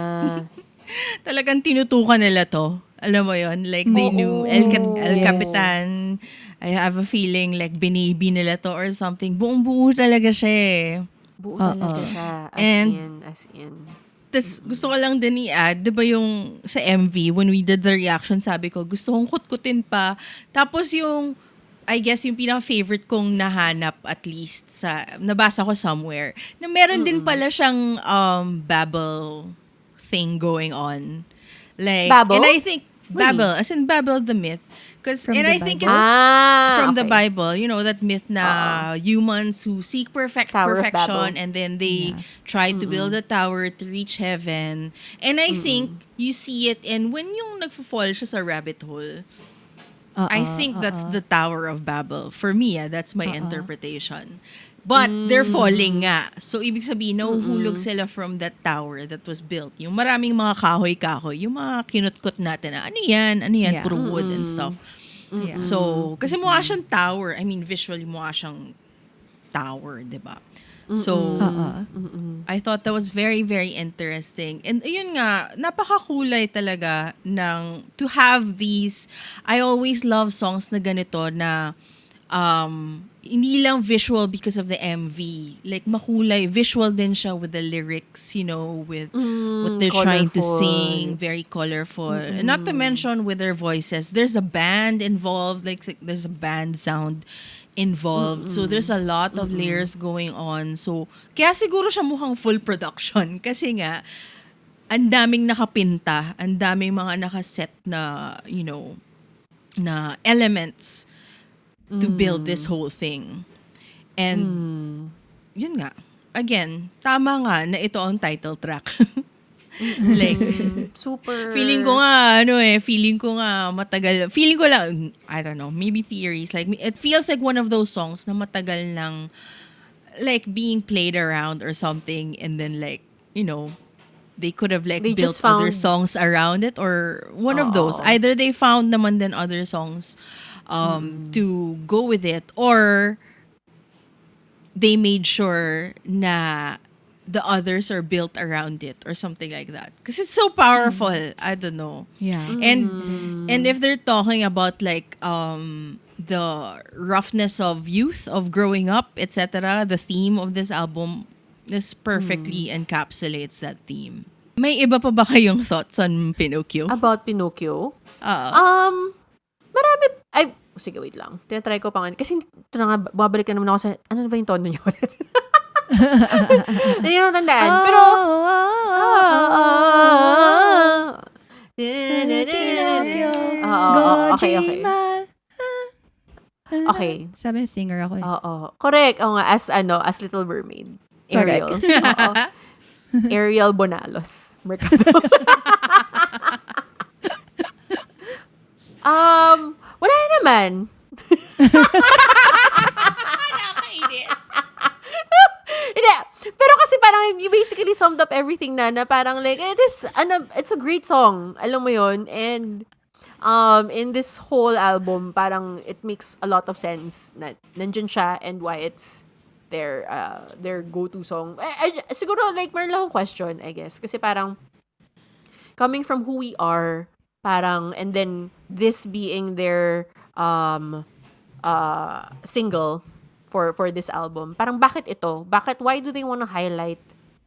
talagang tinutukan nila to. Alam mo yon, like they knew El Capitan, I have a feeling like binibi nila to or something. Buong buo talaga siya eh. Buo talaga siya. As in. Tas gusto ko lang din i-add, di ba yung sa MV, when we did the reaction, sabi ko, gusto kong kutkutin pa. Tapos yung, I guess yung pinaka-favorite kong nahanap at least sa, nabasa ko somewhere, na meron din pala siyang Babel thing going on. Like, Babel? and I think, Really? Babel, as in Babel the myth. And I think it's from the Bible, you know, that myth na humans who seek perfection and then they try to build a tower to reach heaven. And I think you see it in when yung nagfo-fall siya sa rabbit hole. I think that's the Tower of Babel. For me, that's my interpretation. But they're falling nga. So, ibig sabihin, nahuhulog sila from that tower that was built. Yung maraming mga kahoy-kahoy, yung mga kinutkot natin na, ano yan, puro wood and stuff. Yeah. So, kasi mukha siyang tower. I mean, visually, mukha siyang tower, di ba? So, I thought that was very, very interesting. And yun nga, napakakulay talaga ng, to have these, I always love songs na ganito na, hindi lang visual because of the MV. Like, makulay. Visual din siya with the lyrics, you know, with what they're trying to sing. Very colorful. And not to mention with their voices. There's a band involved. Like, there's a band sound involved. So, there's a lot of layers going on. So, kaya siguro siya mukhang full production. Kasi nga, ang daming nakapinta. Ang daming mga nakaset na, you know, na elements to build this whole thing. And, yun nga. Again, tama nga na ito ang title track. Like, super. Feeling ko nga matagal. Feeling ko lang, I don't know, maybe theories. Like, it feels like one of those songs na matagal nang, like, being played around or something. And then, like, you know, they could have, like, built other songs around it or one of those. Either they found naman then other songs to go with it, or they made sure na the others are built around it or something like that. Because it's so powerful. I don't know. Yeah. And if they're talking about like the roughness of youth, of growing up, etc., the theme of this album, this perfectly encapsulates that theme. May iba pa ba kayong thoughts on Pinocchio? About Pinocchio? Marami. Sige, wait lang. Tinatry ko pa nga. Kasi ito na nga, babalik na naman ako sa, ano ba yung tono niyo ulit? Hindi yung tandaan. Pero, okay. Okay. Sabi singer ako eh. Oo. Correct. Oo nga, as Little Mermaid. Ariel. Ariel Bonalos. Mercado. Wala naman. Nakakainis. Hindi. Pero kasi parang you basically summed up everything na parang like, it's a great song. Alam mo yon. And in this whole album, parang it makes a lot of sense na nandyan siya and why it's their go-to song. Siguro like meron lang akong question, I guess. Kasi parang coming from who we are, parang, and then this being their single for this album. Parang bakit ito? Why do they want to highlight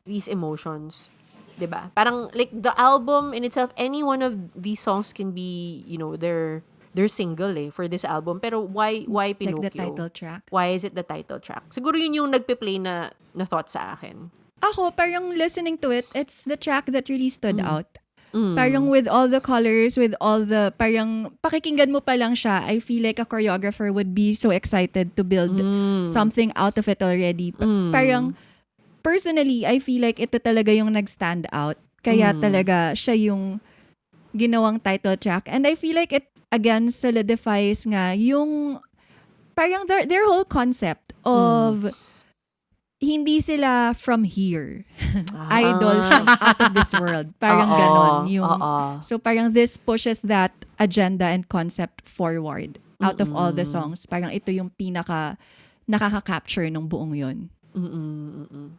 these emotions? 'Di ba? Parang like the album in itself, any one of these songs can be, you know, their single for this album. Pero why Pinocchio? Like the title track. Why is it the title track? Siguro yun yung nagpe-play na thought sa akin. Ako, parang listening to it, it's the track that really stood out. Parang with all the colors, with all the, parang pakikinggan mo pa lang siya, I feel like a choreographer would be so excited to build something out of it already. Parang, personally, I feel like ito talaga yung nag-stand out. Kaya talaga siya yung ginawang title track. And I feel like it, again, solidifies nga yung, parang their whole concept of hindi sila from here. Idols from out of this world. Parang ganon. So parang this pushes that agenda and concept forward out of all the songs. Parang ito yung pinaka nakaka-capture ng buong yun.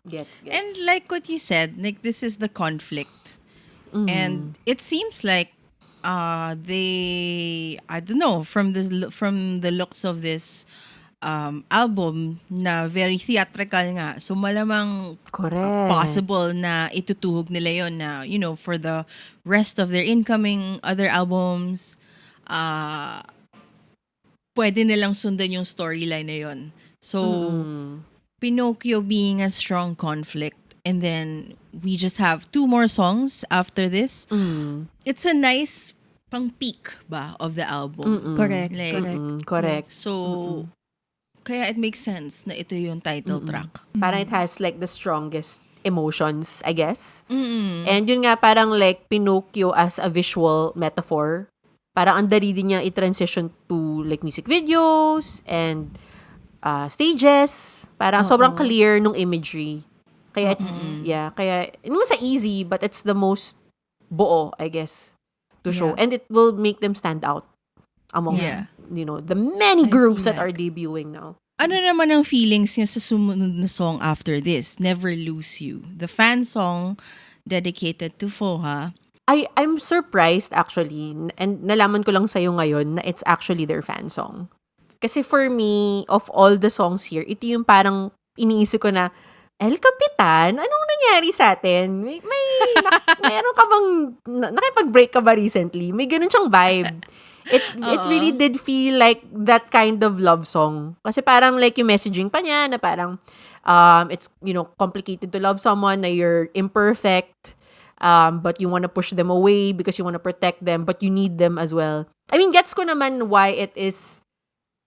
Gets. And like what you said, like this is the conflict. And it seems like I don't know, from the looks of this album na very theatrical nga. So malamang Correct. possible na itutuhog nila yon na, for the rest of their incoming other albums, pwede nilang sundan yung storyline na yon. So, Pinocchio being a strong conflict, and then we just have 2 more songs after this. It's a nice pang peak ba of the album. Correct. Like, Correct. So, kaya it makes sense na ito yung title track. Parang it has like the strongest emotions, I guess. And yun nga, parang like Pinocchio as a visual metaphor. Parang ang dali din niya i-transition to like music videos and stages. Parang sobrang clear nung imagery. Kaya it's, kaya, hindi mo sa easy, but it's the most buo, I guess, to show. And it will make them stand out amongst, the many groups that are debuting now. Ano naman ang feelings niyo sa sumunod na song after this, Never Lose You? The fan song dedicated to Foha. I'm surprised actually, and nalaman ko lang sa'yo ngayon na it's actually their fan song. Kasi for me, of all the songs here, ito yung parang iniisip ko na, El Capitan, anong nangyari sa atin? Mayroon ka bang, nakipag-break ka ba recently? May ganun siyang vibe. It really did feel like that kind of love song. Kasi parang like yung messaging pa niya na parang, it's, complicated to love someone, na you're imperfect, but you want to push them away because you want to protect them, but you need them as well. I mean, gets ko naman why it is,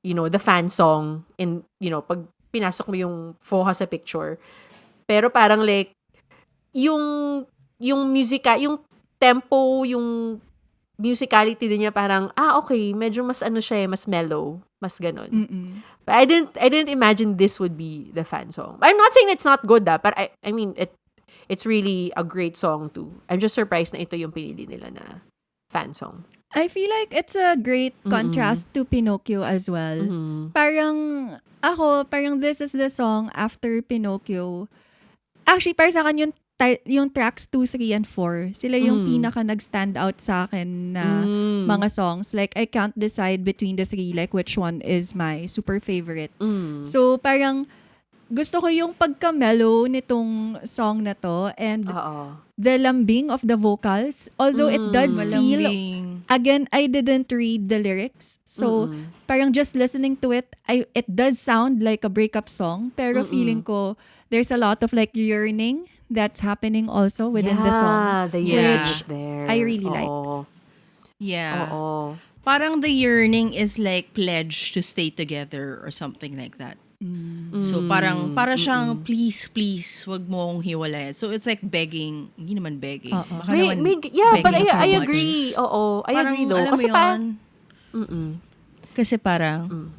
the fan song in, pag pinasok mo yung Foha sa picture. Pero parang like, yung musika, yung tempo, yung musicality din niya parang, okay, medyo mas siya mas mellow, mas ganun. But I didn't imagine this would be the fan song. I'm not saying it's not good, but I mean, it's really a great song too. I'm just surprised na ito yung pinili nila na fan song. I feel like it's a great contrast to Pinocchio as well. Parang this is the song after Pinocchio. Actually, para sa akin yung tracks 2, 3, and 4, sila yung pinaka nag-stand out sa akin na mga songs. Like, I can't decide between the 3, like which one is my super favorite. So, parang gusto ko yung pagka-mellow nitong song na to, and the lambing of the vocals. Although it does feel, again, I didn't read the lyrics. So, parang just listening to it, it does sound like a breakup song. Pero feeling ko, there's a lot of like yearning that's happening also within the song. The yearning which is there. I really like. Yeah. Parang the yearning is like pledge to stay together or something like that. So para siyang please wag mo akong hiwalayan. So it's like begging, hindi naman begging. Baka naman but begging so I much. agree. I Parang, agree though. alam Kasi mo kasi parang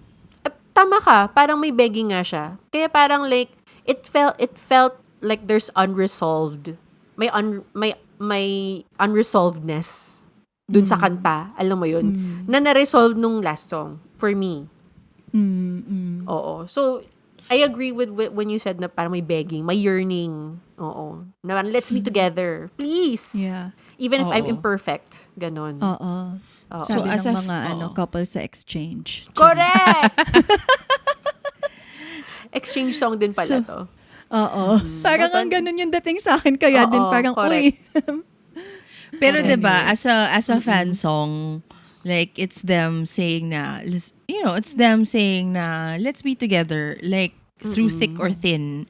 tama ka, parang may begging nga siya. Kaya parang like it felt like there's unresolved. May unresolvedness dun sa kanta. Alam mo yun? Na na-resolve nung last song for me. Oo. So, I agree with when you said na parang may begging, may yearning. Oo. Na let's be together. Please. Yeah. Even if I'm imperfect. Ganon. Sabi So, as ng a mga couple sa exchange. Correct! Exchange song din pala to. Parang ang ganun yung dating sa akin. Kaya din parang, correct. pero 'di ba as a fan song, like it's them saying na let's be together, like through thick or thin.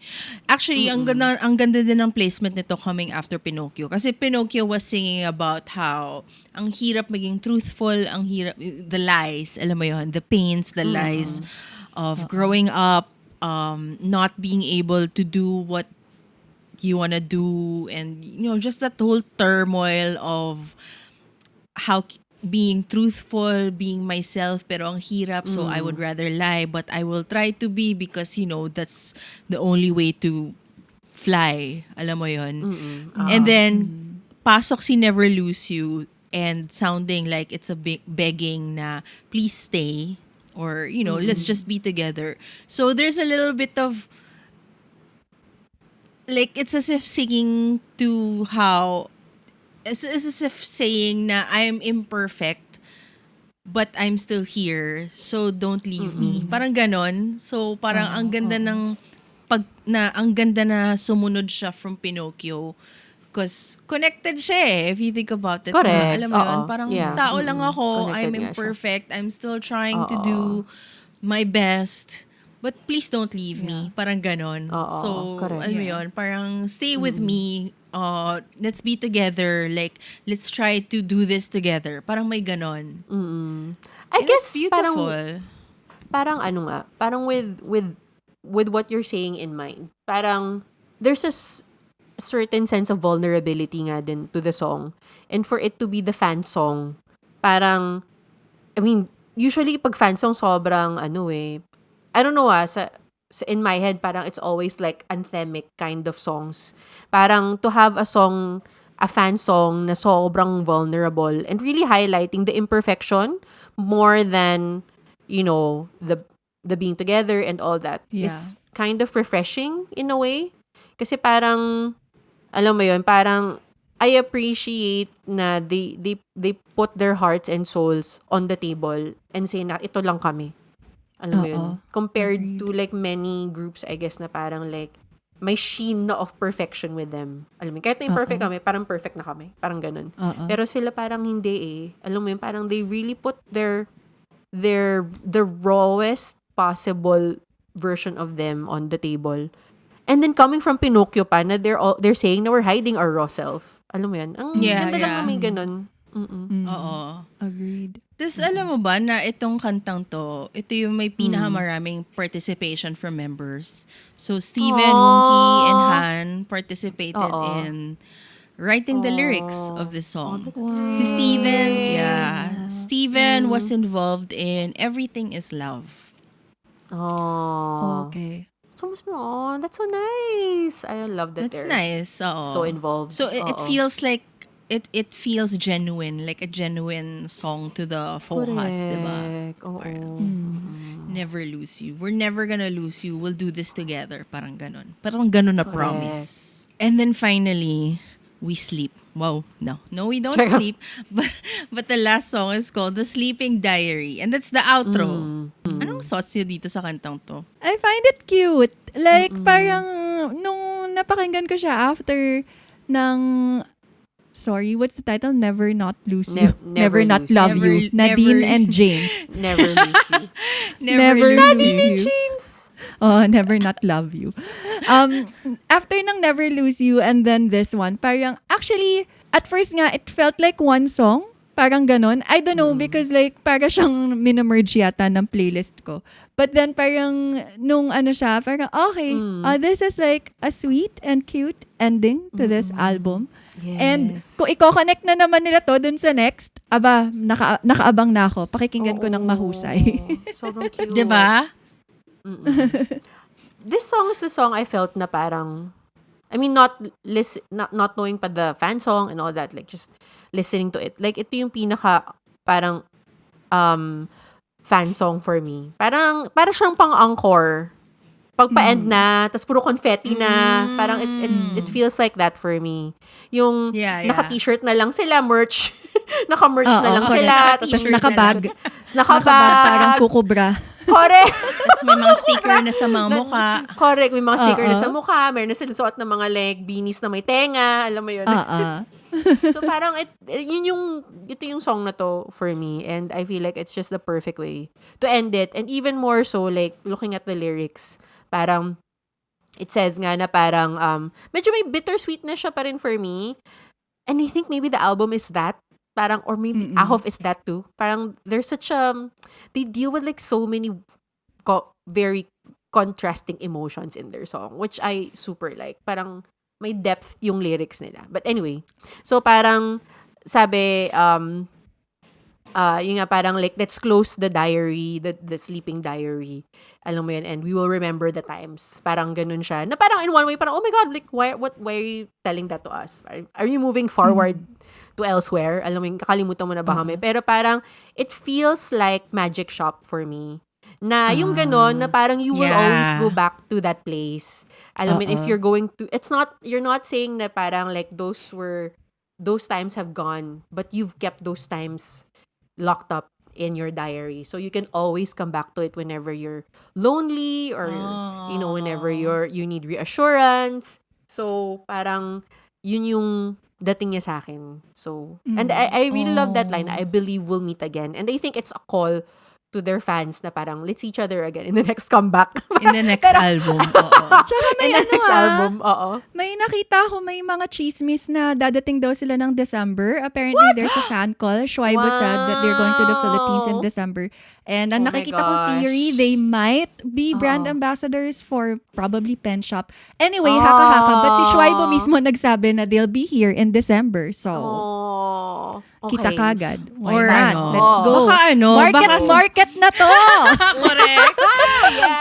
Actually, ang ganda din ng placement nito coming after Pinocchio. Kasi Pinocchio was singing about how ang hirap maging truthful, ang hirap, the lies, alam mo yun, the pains, the lies of growing up, not being able to do what you want to do, and just that whole turmoil of how being truthful, being myself, pero ang hirap, so I would rather lie, but I will try to be because that's the only way to fly, alam mo yun. And then pasok si Never Lose You, and sounding like it's a big begging na please stay, or let's just be together. So there's a little bit of like, it's as if singing to how it's as if saying na I'm imperfect but I'm still here, so don't leave me. Parang ganon. So parang ang ganda ng ang ganda na sumunod siya from Pinocchio. Because connected siya if you think about it. Correct. Na, alam mo yun, parang Yeah. tao lang ako, Connected I'm nga siya. imperfect, I'm still trying to do my best. But please don't leave me. Parang ganon. So, correct. alam mo yun, parang stay with me. Let's be together. Like, let's try to do this together. Parang may ganon. I And guess it's beautiful. parang ano nga, parang with what you're saying in mind. Parang there's a certain sense of vulnerability nga din to the song. And for it to be the fan song, parang, I mean, usually pag fan song sobrang I don't know in my head, parang it's always like anthemic kind of songs. Parang to have a fan song na sobrang vulnerable and really highlighting the imperfection more than, the being together and all that is kind of refreshing in a way. Kasi parang, alam mo yun, parang I appreciate na they put their hearts and souls on the table and say na ito lang kami. Alam mo yun? Compared to like many groups, I guess, na parang like may sheen na of perfection with them. Alam mo, kahit na imperfect kami, parang perfect na kami. Parang ganun. Pero sila parang hindi eh. Alam mo yun, parang they really put the rawest possible version of them on the table. And then coming from Pinocchio pa, na they're saying na we're hiding our raw self. Alam mo yan? Ang ganda lang na may ganun. Oo. Agreed. Tapos alam mo ba na itong kantang to, ito yung may pinakamaraming participation from members. So Steven, Wonky, and Han participated in writing the lyrics of this song. Si Steven was involved in Everything is Love. Okay. So, that's so nice. I love that That's they're nice. Oo. so involved. So it feels like it feels genuine, like a genuine song to the FOHAS, diba? Never lose you. We're never gonna lose you. We'll do this together. Parang ganon. Parang ganon na promise. And then finally, we sleep. Wow. No, we don't sleep. But the last song is called The Sleeping Diary. And that's the outro. Anong thoughts niyo dito sa kantang to? I find it cute. Like, parang, nung napakinggan ko siya after ng, sorry, what's the title? Never Not Lose You. Never Not Lose Love You. You. Nadine and James. Never lose you. Never Lose Nadine and You. James. Never Not Love You. After ng Never Lose You and then this one, parang, actually, at first nga, it felt like one song. Parang ganon. I don't know, because like, para siyang minamerge yata ng playlist ko. But then parang, nung siya, parang, okay, this is like a sweet and cute ending to this album. Yes. And kung i-connect na naman nila to dun sa next, nakaabang na ako. Pakikinggan ko ng mahusay. Sobrang cute. Diba? This song is the song I felt na parang, I mean, not knowing pa the fan song and all that, like just listening to it. Like, ito yung pinaka, parang, fan song for me. Para siyang pang-encore. Pag pa-end na, tas puro confetti na, parang it feels like that for me. Yung naka-t-shirt na lang sila, merch. Naka-merch na lang sila. Tapos nakabag. Nakabag. Parang kukubra. Correct. Tapos may mga sticker na sa mga mukha. Correct. May mga sticker na sa mukha. Meron na sila suot ng mga beanies na may tenga. Alam mo yun. So parang ito yung song na to for me. And I feel like it's just the perfect way to end it. And even more so, like, looking at the lyrics, parang, it says nga na parang, medyo may bittersweet na siya pa rin for me. And I think maybe the album is that. Parang, or maybe AHOF is that too. Parang, there's such they deal with like so many very contrasting emotions in their song, which I super like. Parang, may depth yung lyrics nila. But anyway, so parang, sabi, yung nga parang like, let's close the diary, the sleeping diary. Alam mo yan, and we will remember the times. Parang ganun siya. Na parang in one way, parang, oh my God, like, why are you telling that to us? Are you moving forward to elsewhere? Alam mo yung kakalimutan mo na ba kami? Pero parang, it feels like magic shop for me. Na yung ganon, na parang you will always go back to that place. Alam mo, if you're going to, you're not saying na parang like those were those times have gone, but you've kept those times locked up in your diary. So you can always come back to it whenever you're lonely or whenever you need reassurance. So parang yun yung dating niya sa akin. So and I really love that line. I believe we'll meet again. And I think it's a call to their fans na parang let's see each other again in the next comeback. In the next album. Oo. Tsaka may in the next album. Oo. May nakita ko may mga chismis na dadating daw sila ng December. Apparently, there's a fan call. Shuaibu said that they're going to the Philippines in December. And ang Oh my nakikita kong theory, they might be brand ambassadors for probably Pen Shop. Anyway, haka-haka. But si Shuaibu mismo nagsabi na they'll be here in December. So, Okay. kita kagad. Why Or not? ano, Let's go. baka ano, Market na to! Correct.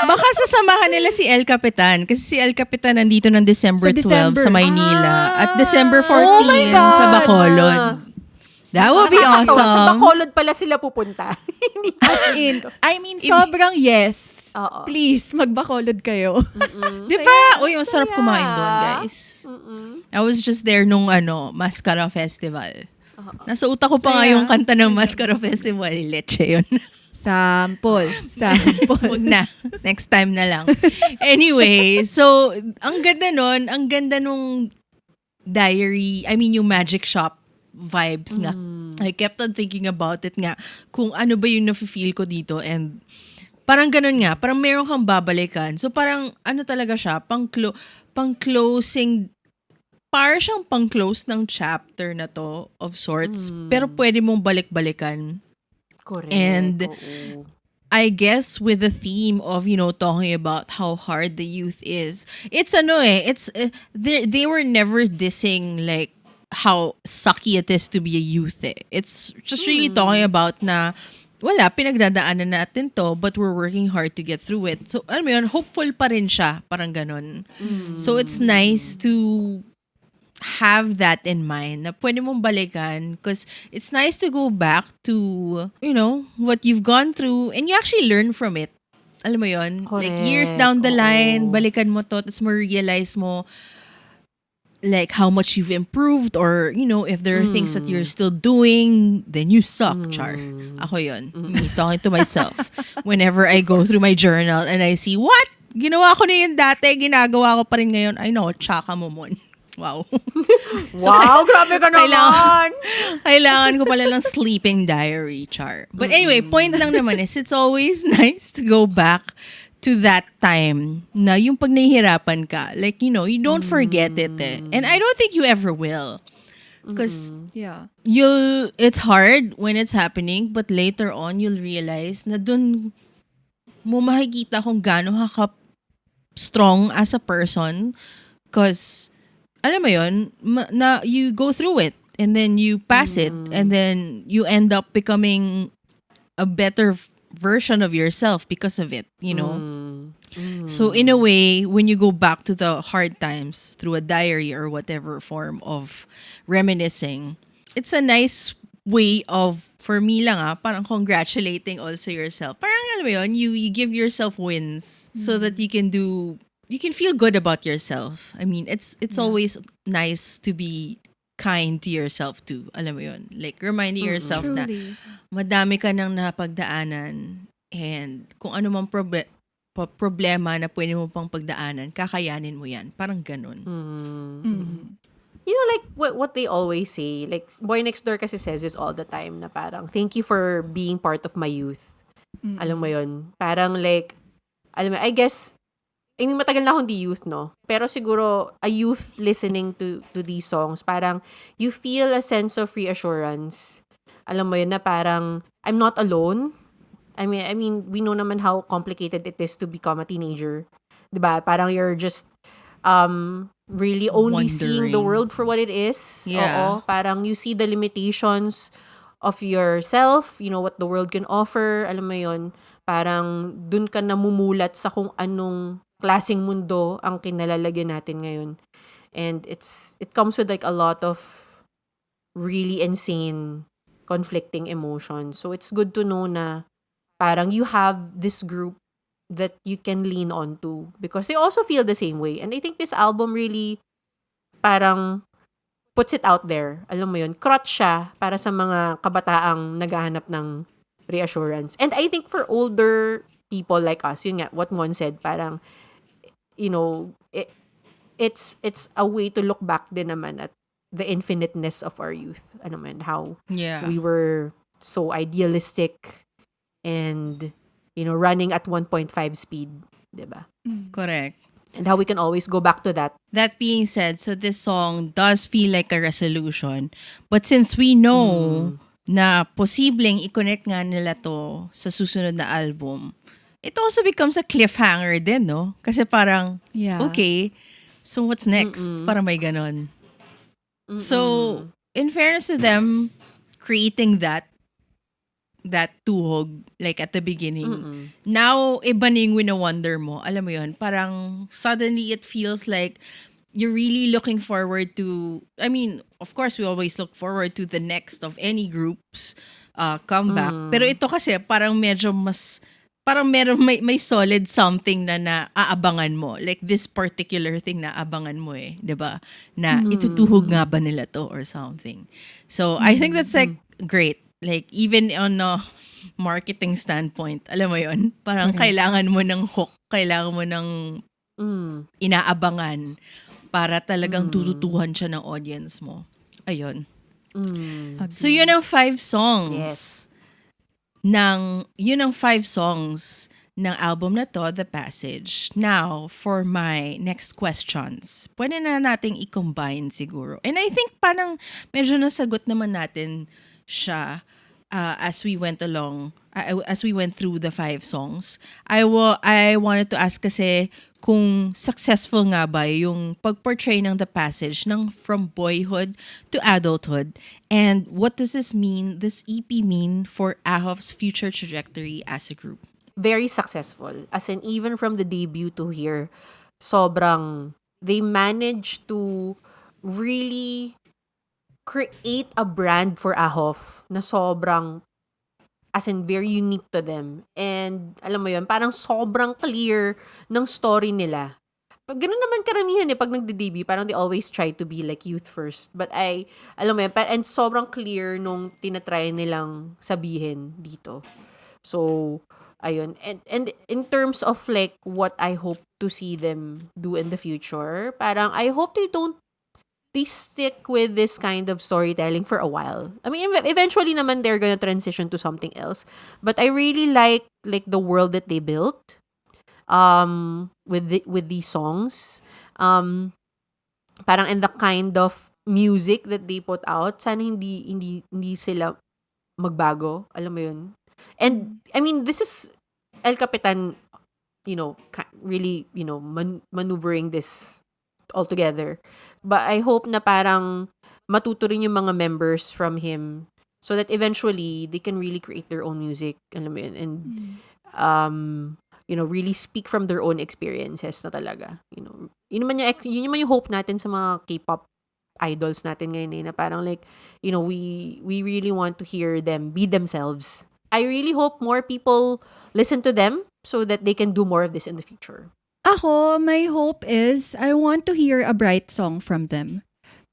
Baka sasamahan nila si El Capitan. Kasi si El Capitan nandito ng December 12 sa Maynila. At December 14 Oh my God! sa Bacolod. That would be Nakakatawa. Sa awesome. Bacolod pala sila pupunta. Hindi As in, I mean, sobrang yes. Oo. Please, magbakolod kayo. Di ba? Uy, ang sarap kumain doon, guys. I was just there nung Mascara Festival. Nasa utak ko pa nga yung kanta ng Mascara Festival. Leche yun. Sample. Huwag na. Next time na lang. Anyway, so, ang ganda nun. Ang ganda nung diary. I mean, yung magic shop vibes nga. I kept on thinking about it nga. Kung ano ba yung nafe-feel ko dito. And parang ganun nga. Parang meron kang babalikan. So, parang ano talaga siya. Pang-closing. Parang siyang pang-close ng chapter na to of sorts. Pero pwede mong balik-balikan. Correct. And I guess with the theme of, talking about how hard the youth is, it's they were never dissing like how sucky it is to be a youth eh. It's just really talking about na wala, pinagdadaanan natin to, but we're working hard to get through it. So, alam mo yun, hopeful pa rin siya, parang ganun. So, it's nice to have that in mind na pwede mong balikan because it's nice to go back to, what you've gone through and you actually learn from it. Alam mo yun? Correct. Like years down the line, balikan mo to tapos ma-realize mo like how much you've improved or, if there are things that you're still doing, then you suck, Char. Ako yun. Me talking to myself. Whenever I go through my journal and I see, what? Ginawa ko na yun dati, ginagawa ko pa rin ngayon. I know, tsaka mo mon. Wow. Wow, grabe ka naman! Kailangan ko pala ng sleeping diary, Char. But anyway, point lang naman is it's always nice to go back to that time na yung pag nahihirapan ka. Like, you don't forget it eh. And I don't think you ever will. Because it's hard when it's happening, but later on, you'll realize na dun mo makikita kung gaano ka strong as a person. Because alam mo yun, na you go through it and then you pass it and then you end up becoming a better version of yourself because of it, So in a way, when you go back to the hard times through a diary or whatever form of reminiscing, it's a nice way of, for me lang parang congratulating also yourself. Parang alam mo yun, you give yourself wins so that you can feel good about yourself. I mean, it's always nice to be kind to yourself too. Alam mo yun? Like, reminding yourself na madami ka nang napagdaanan and kung ano mang problema na pwede mo pang pagdaanan, kakayanin mo yan. Parang ganun. Like what they always say, like Boy Next Door kasi says this all the time na parang, thank you for being part of my youth. Alam mo yun? Parang like, alam mo, I guess, matagal na akong di youth, no? Pero siguro, a youth listening to these songs, parang, you feel a sense of reassurance. Alam mo yun na parang, I'm not alone. I mean, we know naman how complicated it is to become a teenager. Diba? Parang you're just, really only seeing the world for what it is. Yeah. Oo. Parang you see the limitations of yourself, what the world can offer. Alam mo yun, parang dun ka namumulat sa kung anong klaseng mundo ang kinalalagyan natin ngayon. And it comes with like a lot of really insane conflicting emotions. So it's good to know na parang you have this group that you can lean on to because they also feel the same way. And I think this album really parang puts it out there. Alam mo yun, crutch siya para sa mga kabataang naghahanap ng reassurance. And I think for older people like us, yun nga, what Mon said, parang, it's a way to look back din naman at the infiniteness of our youth. Ano man, how we were so idealistic and, running at 1.5 speed. Diba? Correct. And how we can always go back to that. That being said, so this song does feel like a resolution. But since we know na posibleng i-connect nga nila to sa susunod na album, it also becomes a cliffhanger din, no? Kasi parang, okay, so what's next? Parang may ganon. So, in fairness to them, creating that tuhog, like at the beginning. Now, iba na yung wina-wonder mo. Alam mo yun, parang suddenly it feels like you're really looking forward to, I mean, of course, we always look forward to the next of any group's comeback. Pero ito kasi, parang medyo mas, parang may solid something na naaabangan mo. Like this particular thing na aabangan mo diba? Na itutuhog nga ba nila to or something. So, I think that's like great. Like, even on a marketing standpoint, alam mo yun, parang kailangan mo ng hook, kailangan mo ng inaabangan para talagang tututuhan siya ng audience mo. Ayun. So, yun ang 5 songs. Yun ang 5 songs ng album na to, The Passage. Now, for my next questions, pwede na nating i-combine siguro. And I think parang medyo nasagot naman natin siya as we went along, as we went through the 5 songs. I wanted to ask kasi kung successful nga ba yung pag-portray ng The Passage ng from boyhood to adulthood, and what does this EP mean for AHOF's future trajectory as a group? Very successful. As in, even from the debut to here, sobrang, they managed to really create a brand for AHOF na sobrang, as in, very unique to them. And, alam mo yun, parang sobrang clear ng story nila. Ganun naman karamihan pag nagde-debut, parang they always try to be like youth first. But alam mo yun, and sobrang clear nung tinatry nilang sabihin dito. So, ayun. And in terms of like what I hope to see them do in the future, parang I hope they stick with this kind of storytelling for a while. I mean, eventually naman they're gonna transition to something else. But I really like the world that they built with these songs. Parang and the kind of music that they put out, sana hindi sila magbago. Alam mo yun? And I mean, this is El Capitan, really, maneuvering this all together. But I hope na parang matuto rin yung mga members from him so that eventually they can really create their own music, alam mo yun, and really speak from their own experiences na talaga. Yun naman yung hope natin sa mga K-pop idols natin ngayon na parang like, we really want to hear them be themselves. I really hope more people listen to them so that they can do more of this in the future. Ako, my hope is I want to hear a bright song from them.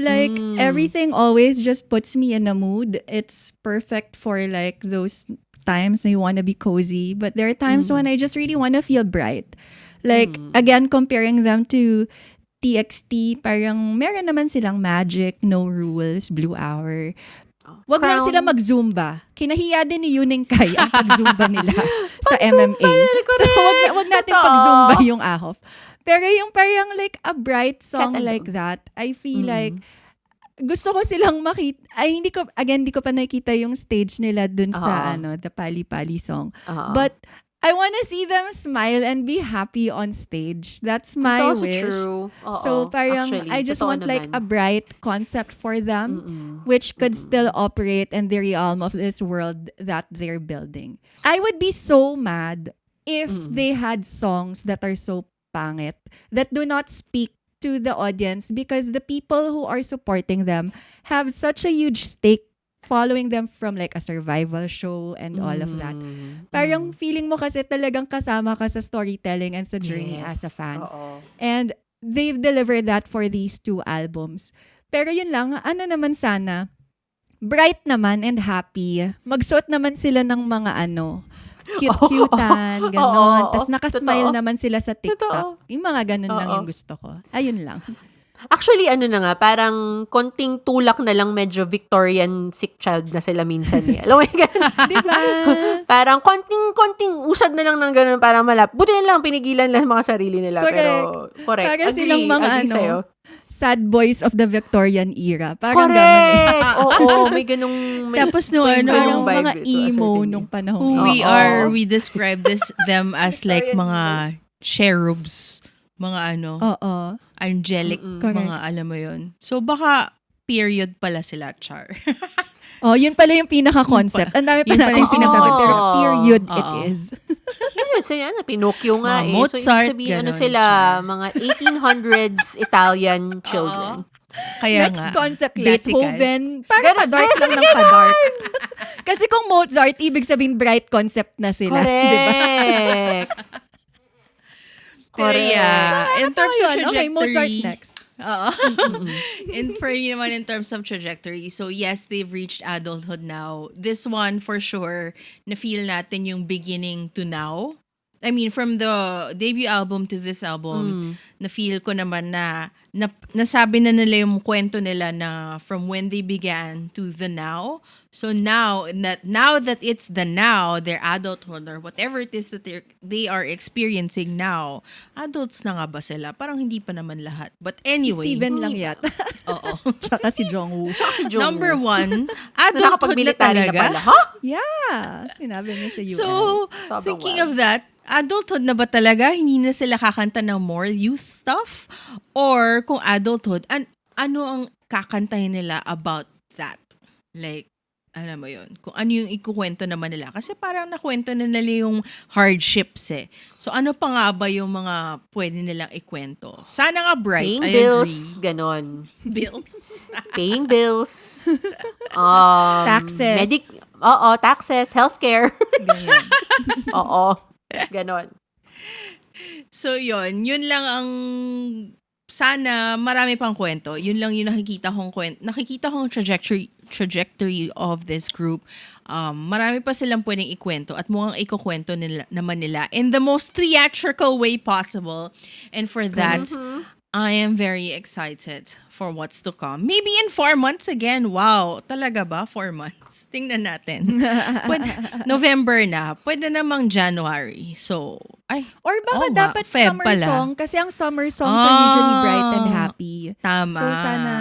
Like, everything always just puts me in a mood. It's perfect for like those times you want to be cozy. But there are times when I just really want to feel bright. Like, again, comparing them to TXT, parang meron naman silang Magic, No Rules, Blue Hour. Wag lang sila mag-Zumba. Kinahiya din ni Yuning Kai ang pag-Zumba nila sa MMA. So, wag natin pag-Zumba yung AHOF. Pero yung parang like a bright song like that, I feel like gusto ko silang makita. Ay, hindi ko pa nakita yung stage nila dun sa the Pali Pali song. But I want to see them smile and be happy on stage. That's my also wish. True. So parang Actually, I just want like naman. a bright concept for them which could still operate in the realm of this world that they're building. I would be so mad if they had songs that are so pangit that do not speak to the audience because the people who are supporting them have such a huge stake following them from like a survival show and all of that. Parang feeling mo kasi talagang kasama ka sa storytelling and sa journey as a fan. And they've delivered that for these 2 albums. Pero yun lang, ano naman sana, bright naman and happy. Magsuot naman sila ng mga cute-cutean, ganon. Tapos nakasmile totoo. naman sila sa TikTok. Totoo. Yung mga ganon lang Oo. yung gusto ko. Ayun lang. Actually, parang konting tulak na lang medyo Victorian sick child na sila minsan eh. Alam mo yung ganun? Diba? Parang konting usad na lang ng ganun para buti na lang pinigilan lang mga sarili nila. Correct. Pero, correct. Parang Agree. silang mga Agree sa'yo. sad boys of the Victorian era. Parang ganon eh. Correct! Oo, may ganung... Tapos nung may Parang ganung vibe mga to a emo certain nung way. panahon. Who yun. we describe them as like Victorian mga demons. cherubs, mga Oo. angelic, Correct. mga alam mo yun. So baka period pala sila, Char. Oh, yun pala yung pinaka-concept. Ang dami pa Yun pala natin yung sinasabi, concept. pero period it Oo. is. Yun, Pinocchio nga Mga eh. So, Mozart, ibig sabihin, ganon, sila, Char. mga 1800s Italian children. Kaya Next nga. concept, classical. Beethoven. Parang pa-dark lang ng pa-dark. Kasi kung Mozart, ibig sabihin bright concept na sila. Diba? Correct. Pero yeah, in terms of Ayun, trajectory. okay, Mozart next. Oo. For you naman in terms of trajectory. So yes, they've reached adulthood now. This one for sure, na feel natin yung beginning to now. I mean, from the debut album to this album, na feel ko naman na nasabi na nila yung kwento nila na from when they began to the now. So now that it's the now, their adulthood or whatever it is that they are experiencing now, adults na nga ba sila? Parang hindi pa naman lahat. But anyway. Si Steven lang yata. Oo. Tsaka si Jongwoo. Tsaka si Jungwoo. Number one, adulthood na Nakakapag-military talaga. na pala. Ha? Yeah. Sinabi niya sa UN. So, Sobrang thinking wild. of that, adulthood na ba talaga? Hindi na sila kakanta ng more youth stuff? Or kung adulthood, ano ang kakantahin nila about that? Like, alam mo yun, kung ano yung ikukwento naman nila. Kasi parang nakwento na nila yung hardships eh. So ano pa nga ba yung mga pwede nilang ikwento? Sana nga bright, Paying I bills, agree. ganon. Bills? Paying bills. Taxes. Taxes, healthcare. Ganyan. Oo, ganon. So yun lang ang sana marami pang kwento. Yun lang yung nakikita kong trajectory of this group. Marami pa silang pwedeng ikwento at mukhang ikukwento naman nila in the most theatrical way possible. And for that, I am very excited for what's to come. Maybe in 4 months again. Wow, talaga ba? 4 months? Tingnan natin. November na. Pwede namang January. So, Or baka dapat Feb summer pala. song. Kasi ang summer songs are usually bright and happy. Tama. So sana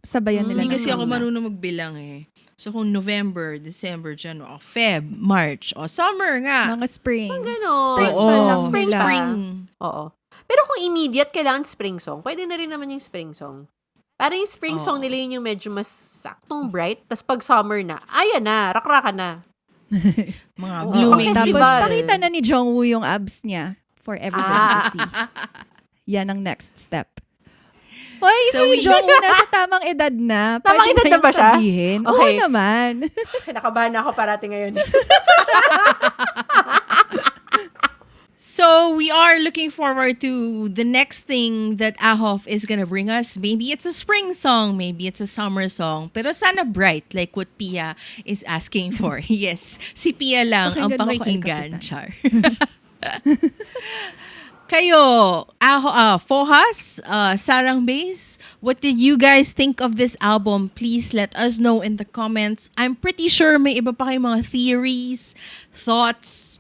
sabayan nila. Hindi ng kasi ako mga. marunong magbilang eh. So kung November, December, January, Feb, March, summer nga. Mga spring. Ganon. Spring Oo, pa lang spring nila. pa. Oo. Pero kung immediate kailangan spring song, pwede na rin naman yung spring song. Parang yung spring song nila yun yung medyo mas saktong bright. Tapos pag summer na, ayan na, rakraka na. Mga Oo. blooming Festival. Tapos pakita na ni Jongwoo yung abs niya for everyone to see. Yan ang next step. Hoy, So si Jongwoo nasa tamang edad na. Tamang Pwede edad na yung ba siya? sabihin. Okay. Oo naman. Kinakabahan ako parati ngayon. So we are looking forward to the next thing that AHOF is gonna bring us. Maybe it's a spring song, maybe it's a summer song. Pero sana bright, like what Pia is asking for. Yes, si Pia lang ang Pakinggan mo ko, El pakikinggan, Capitan. Char. Kayo, Fohas, Sarang Base, what did you guys think of this album? Please let us know in the comments. I'm pretty sure may iba pa kayong mga theories, thoughts,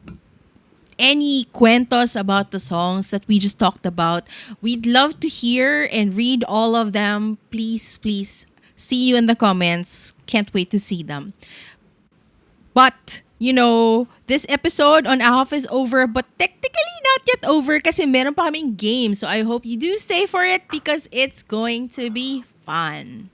any kwentos about the songs that we just talked about. We'd love to hear and read all of them. Please, see you in the comments. Can't wait to see them. But, this episode on AHOF is over, but technically not yet over kasi meron pa kaming game. So I hope you do stay for it because it's going to be fun.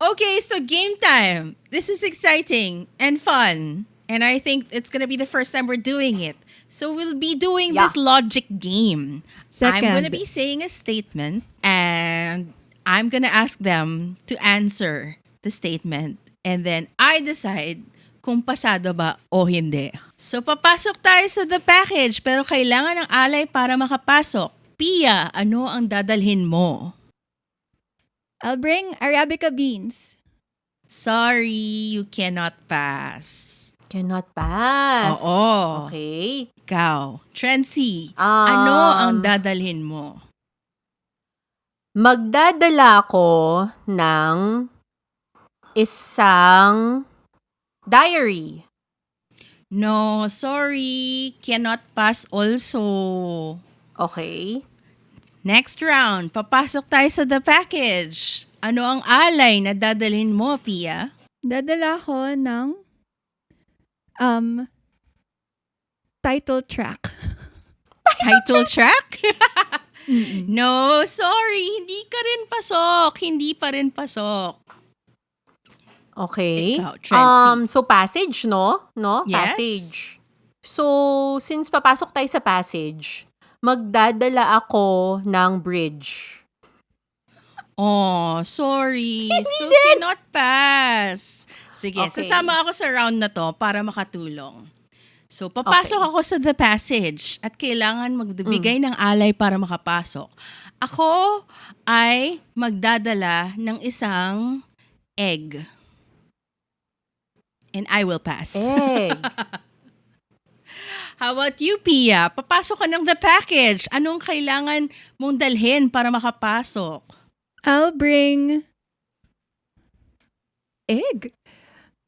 Okay, so game time. This is exciting and fun. And I think it's gonna be the first time we're doing it. So we'll be doing this logic game. I'm Second. gonna be saying a statement and I'm gonna ask them to answer the statement. And then I decide kung pasado ba o hindi. So papasok tayo sa the package pero kailangan ng alay para makapasok. Pia, ano ang dadalhin mo? I'll bring Arabica beans. Sorry, you cannot pass. Cannot pass. Oo. Okay. Ikaw, Trency, ano ang dadalhin mo? Magdadala ko ng isang diary. No, sorry, cannot pass also. Okay. Next round, papasok tayo sa the package. Ano ang alay na dadalhin mo, Pia? Dadala ko ng title track. Title track? No, sorry, hindi ka rin pasok. Hindi pa rin pasok. Okay. Ikaw, Trency. So passage, no? No? Yes. Passage. So, since papasok tayo sa passage, magdadala ako ng bridge. Oh, sorry. Still cannot pass. Sige, Okay. sasama ako sa round na to para makatulong. So, papasok Okay. ako sa the passage at kailangan magbigay ng alay para makapasok. Ako ay magdadala ng isang egg. And I will pass. Egg. How about you, Pia? Papasok ka ng the package. Anong kailangan mong dalhin para makapasok? I'll bring egg.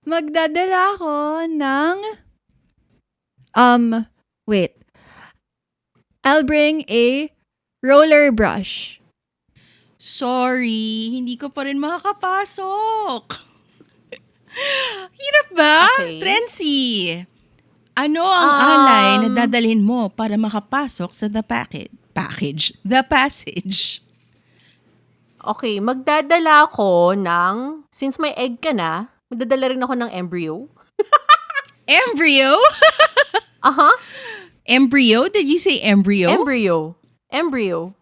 Magdadala ako ng wait. I'll bring a roller brush. Sorry, hindi ko pa rin makakapasok. Hirap ba? Okay. Trency, ano ang alay na dadalhin mo para makapasok sa the package? The passage. Okay, magdadala ako ng, since may egg ka na, magdadala rin ako ng embryo. Embryo? Aha. Embryo? Did you say embryo? Embryo.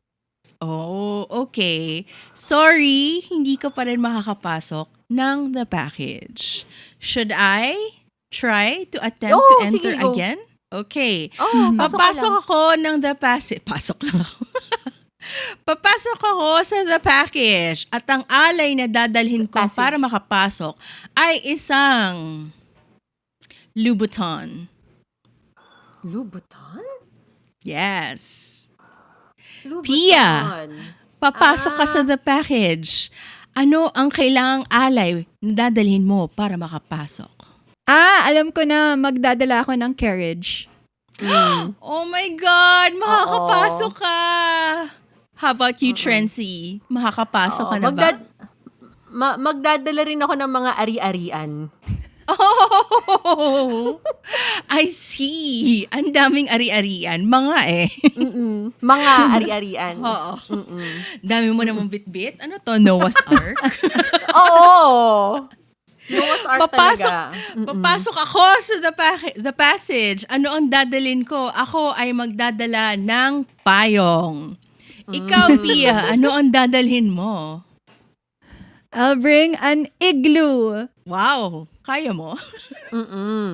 Oh, okay. Sorry, hindi ka pa rin makakapasok ng the package. Should I try to attempt to enter sige, go. again? Okay. Oh, Papasok ako ng the passage. Pasok lang ako. Papasok ako sa the package at ang alay na dadalhin ko Passage. para makapasok ay isang Louboutin. Louboutin? Yes. Louboutin. Pia, papasok ka sa the package. Ano ang kailangang alay na dadalhin mo para makapasok? Alam ko na, magdadala ako ng carriage. Oh my God! Makakapasok ka! How about you, Trency? Makakapasok ka na ba? Magdadala rin ako ng mga ari-arian. Oh! I see! Ang daming ari-arian. Mga eh. Mga ari-arian. Oo. Dami mo namang bit-bit. Ano to? Noah's Ark? Oo! Noah's Ark talaga. Papasok ako sa the passage. Ano ang dadalhin ko? Ako ay magdadala ng payong. Ikaw, Pia, ano ang dadalhin mo? I'll bring an igloo. Wow, kaya mo?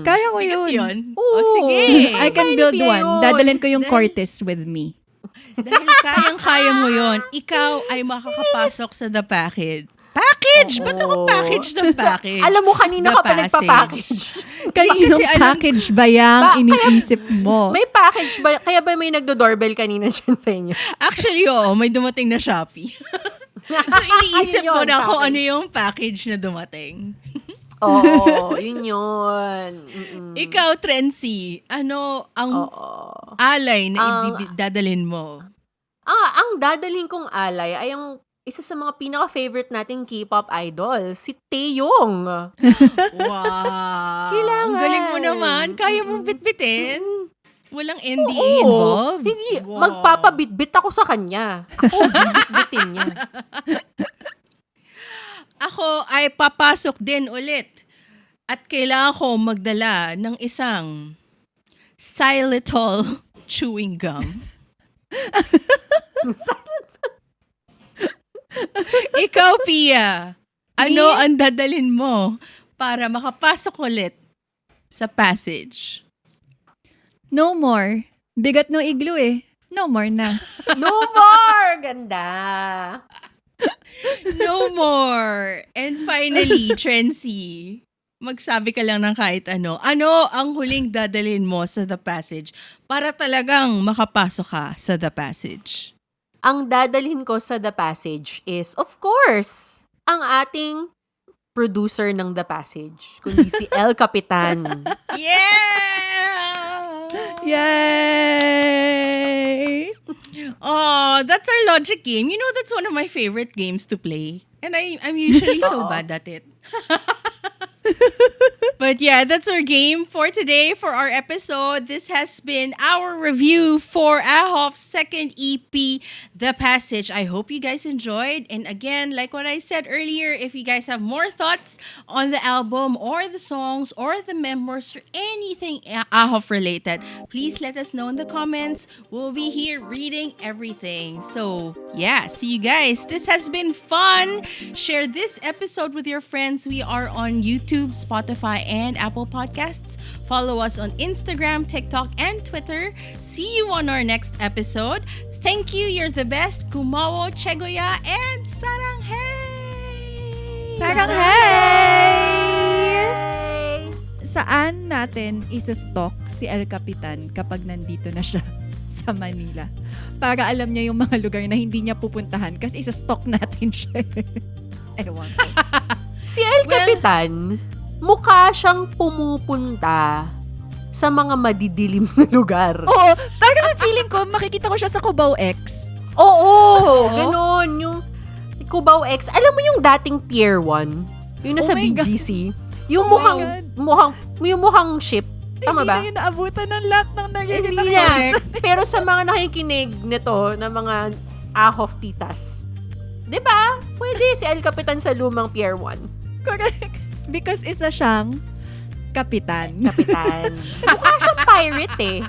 Kaya ko Bigat yun. yun? Ooh. O sige. I can Kaya ni build Pia one. yun. Dadalhin ko yung Then- Cortis with me. Dahil kayang-kaya mo yon, ikaw ay makakapasok sa the package. Package? Ba't ako package ng package? Alam mo, kanina The ka pa passage. nagpa-package. Kaninong Kasi alam- package ba yung iniisip mo? May package ba? Kaya ba may nagdo-doorbell kanina dyan sa inyo? Actually, oo, may dumating na Shopee. So, iniisip Ayun ko yun, na kung package. ano yung package na dumating. Oo, yun yun. Ikaw, Trency, ano ang alay na dadalhin mo? Ang dadalhin kong alay ay ang isa sa mga pinaka-favorite nating K-pop idol, si Taeyong. Wow! Kailangan. Ang galing mo naman. Kaya mong bitbitin? Walang NDA Oo. involved? Hindi, Wow. magpapabitbit ako sa kanya. Ako, bibitbitin niya. Ako ay papasok din ulit. At kailangan ko magdala ng isang xylitol chewing gum. Ikaw, Pia, ano ang dadalhin mo para makapasok ulit sa passage? No more. Bigat ng igloo eh. No more na. No more! Ganda. No Sophomore! And finally, Trency, magsabi ka lang ng kahit ano. Ano ang huling dadalhin mo sa The Passage para talagang makapasok ka sa The Passage? Ang dadalhin ko sa The Passage is, of course, ang ating producer ng The Passage, kundi si El Capitan. Yeah! Yay! Oh, that's our logic game. You know, that's one of my favorite games to play. And I'm usually so bad at it. But yeah, that's our game for today, for our episode. This has been our review for AHOF's second EP, The Passage. I hope you guys enjoyed. And again, like what I said earlier, if you guys have more thoughts on the album or the songs or the members or anything AHOF related, please let us know in the comments. We'll be here reading everything. So yeah, see you guys. This has been fun. Share this episode with your friends. We are on YouTube, Spotify, and Apple Podcasts. Follow us on Instagram, TikTok, and Twitter. See you on our next episode. Thank you. You're the best. Kumawo, Chegoya, and Sarang hey! Sarang hey! Saan natin isa-stalk si El Capitan kapag nandito na siya sa Manila? Para alam niya yung mga lugar na hindi niya pupuntahan kasi isa-stalk natin siya. Ewan ko. Si El Capitan, mukha siyang pumupunta sa mga madidilim na lugar. Oo, parang feeling ko, makikita ko siya sa Cubao X. Oo, ganon. Yung Cubao X. Alam mo yung dating Pier 1? Yung nasa BGC? Yung mukhang ship. Tama ba? Hindi na yun naabutan ng lahat ng nakikita Hindi na. Pero sa mga nakikinig nito, na mga AHOF Titas, diba? Pwede si El Capitan sa lumang Pier 1. Correct. Because isa siyang kapitan. Kapitan. Mukha siyang pirate eh.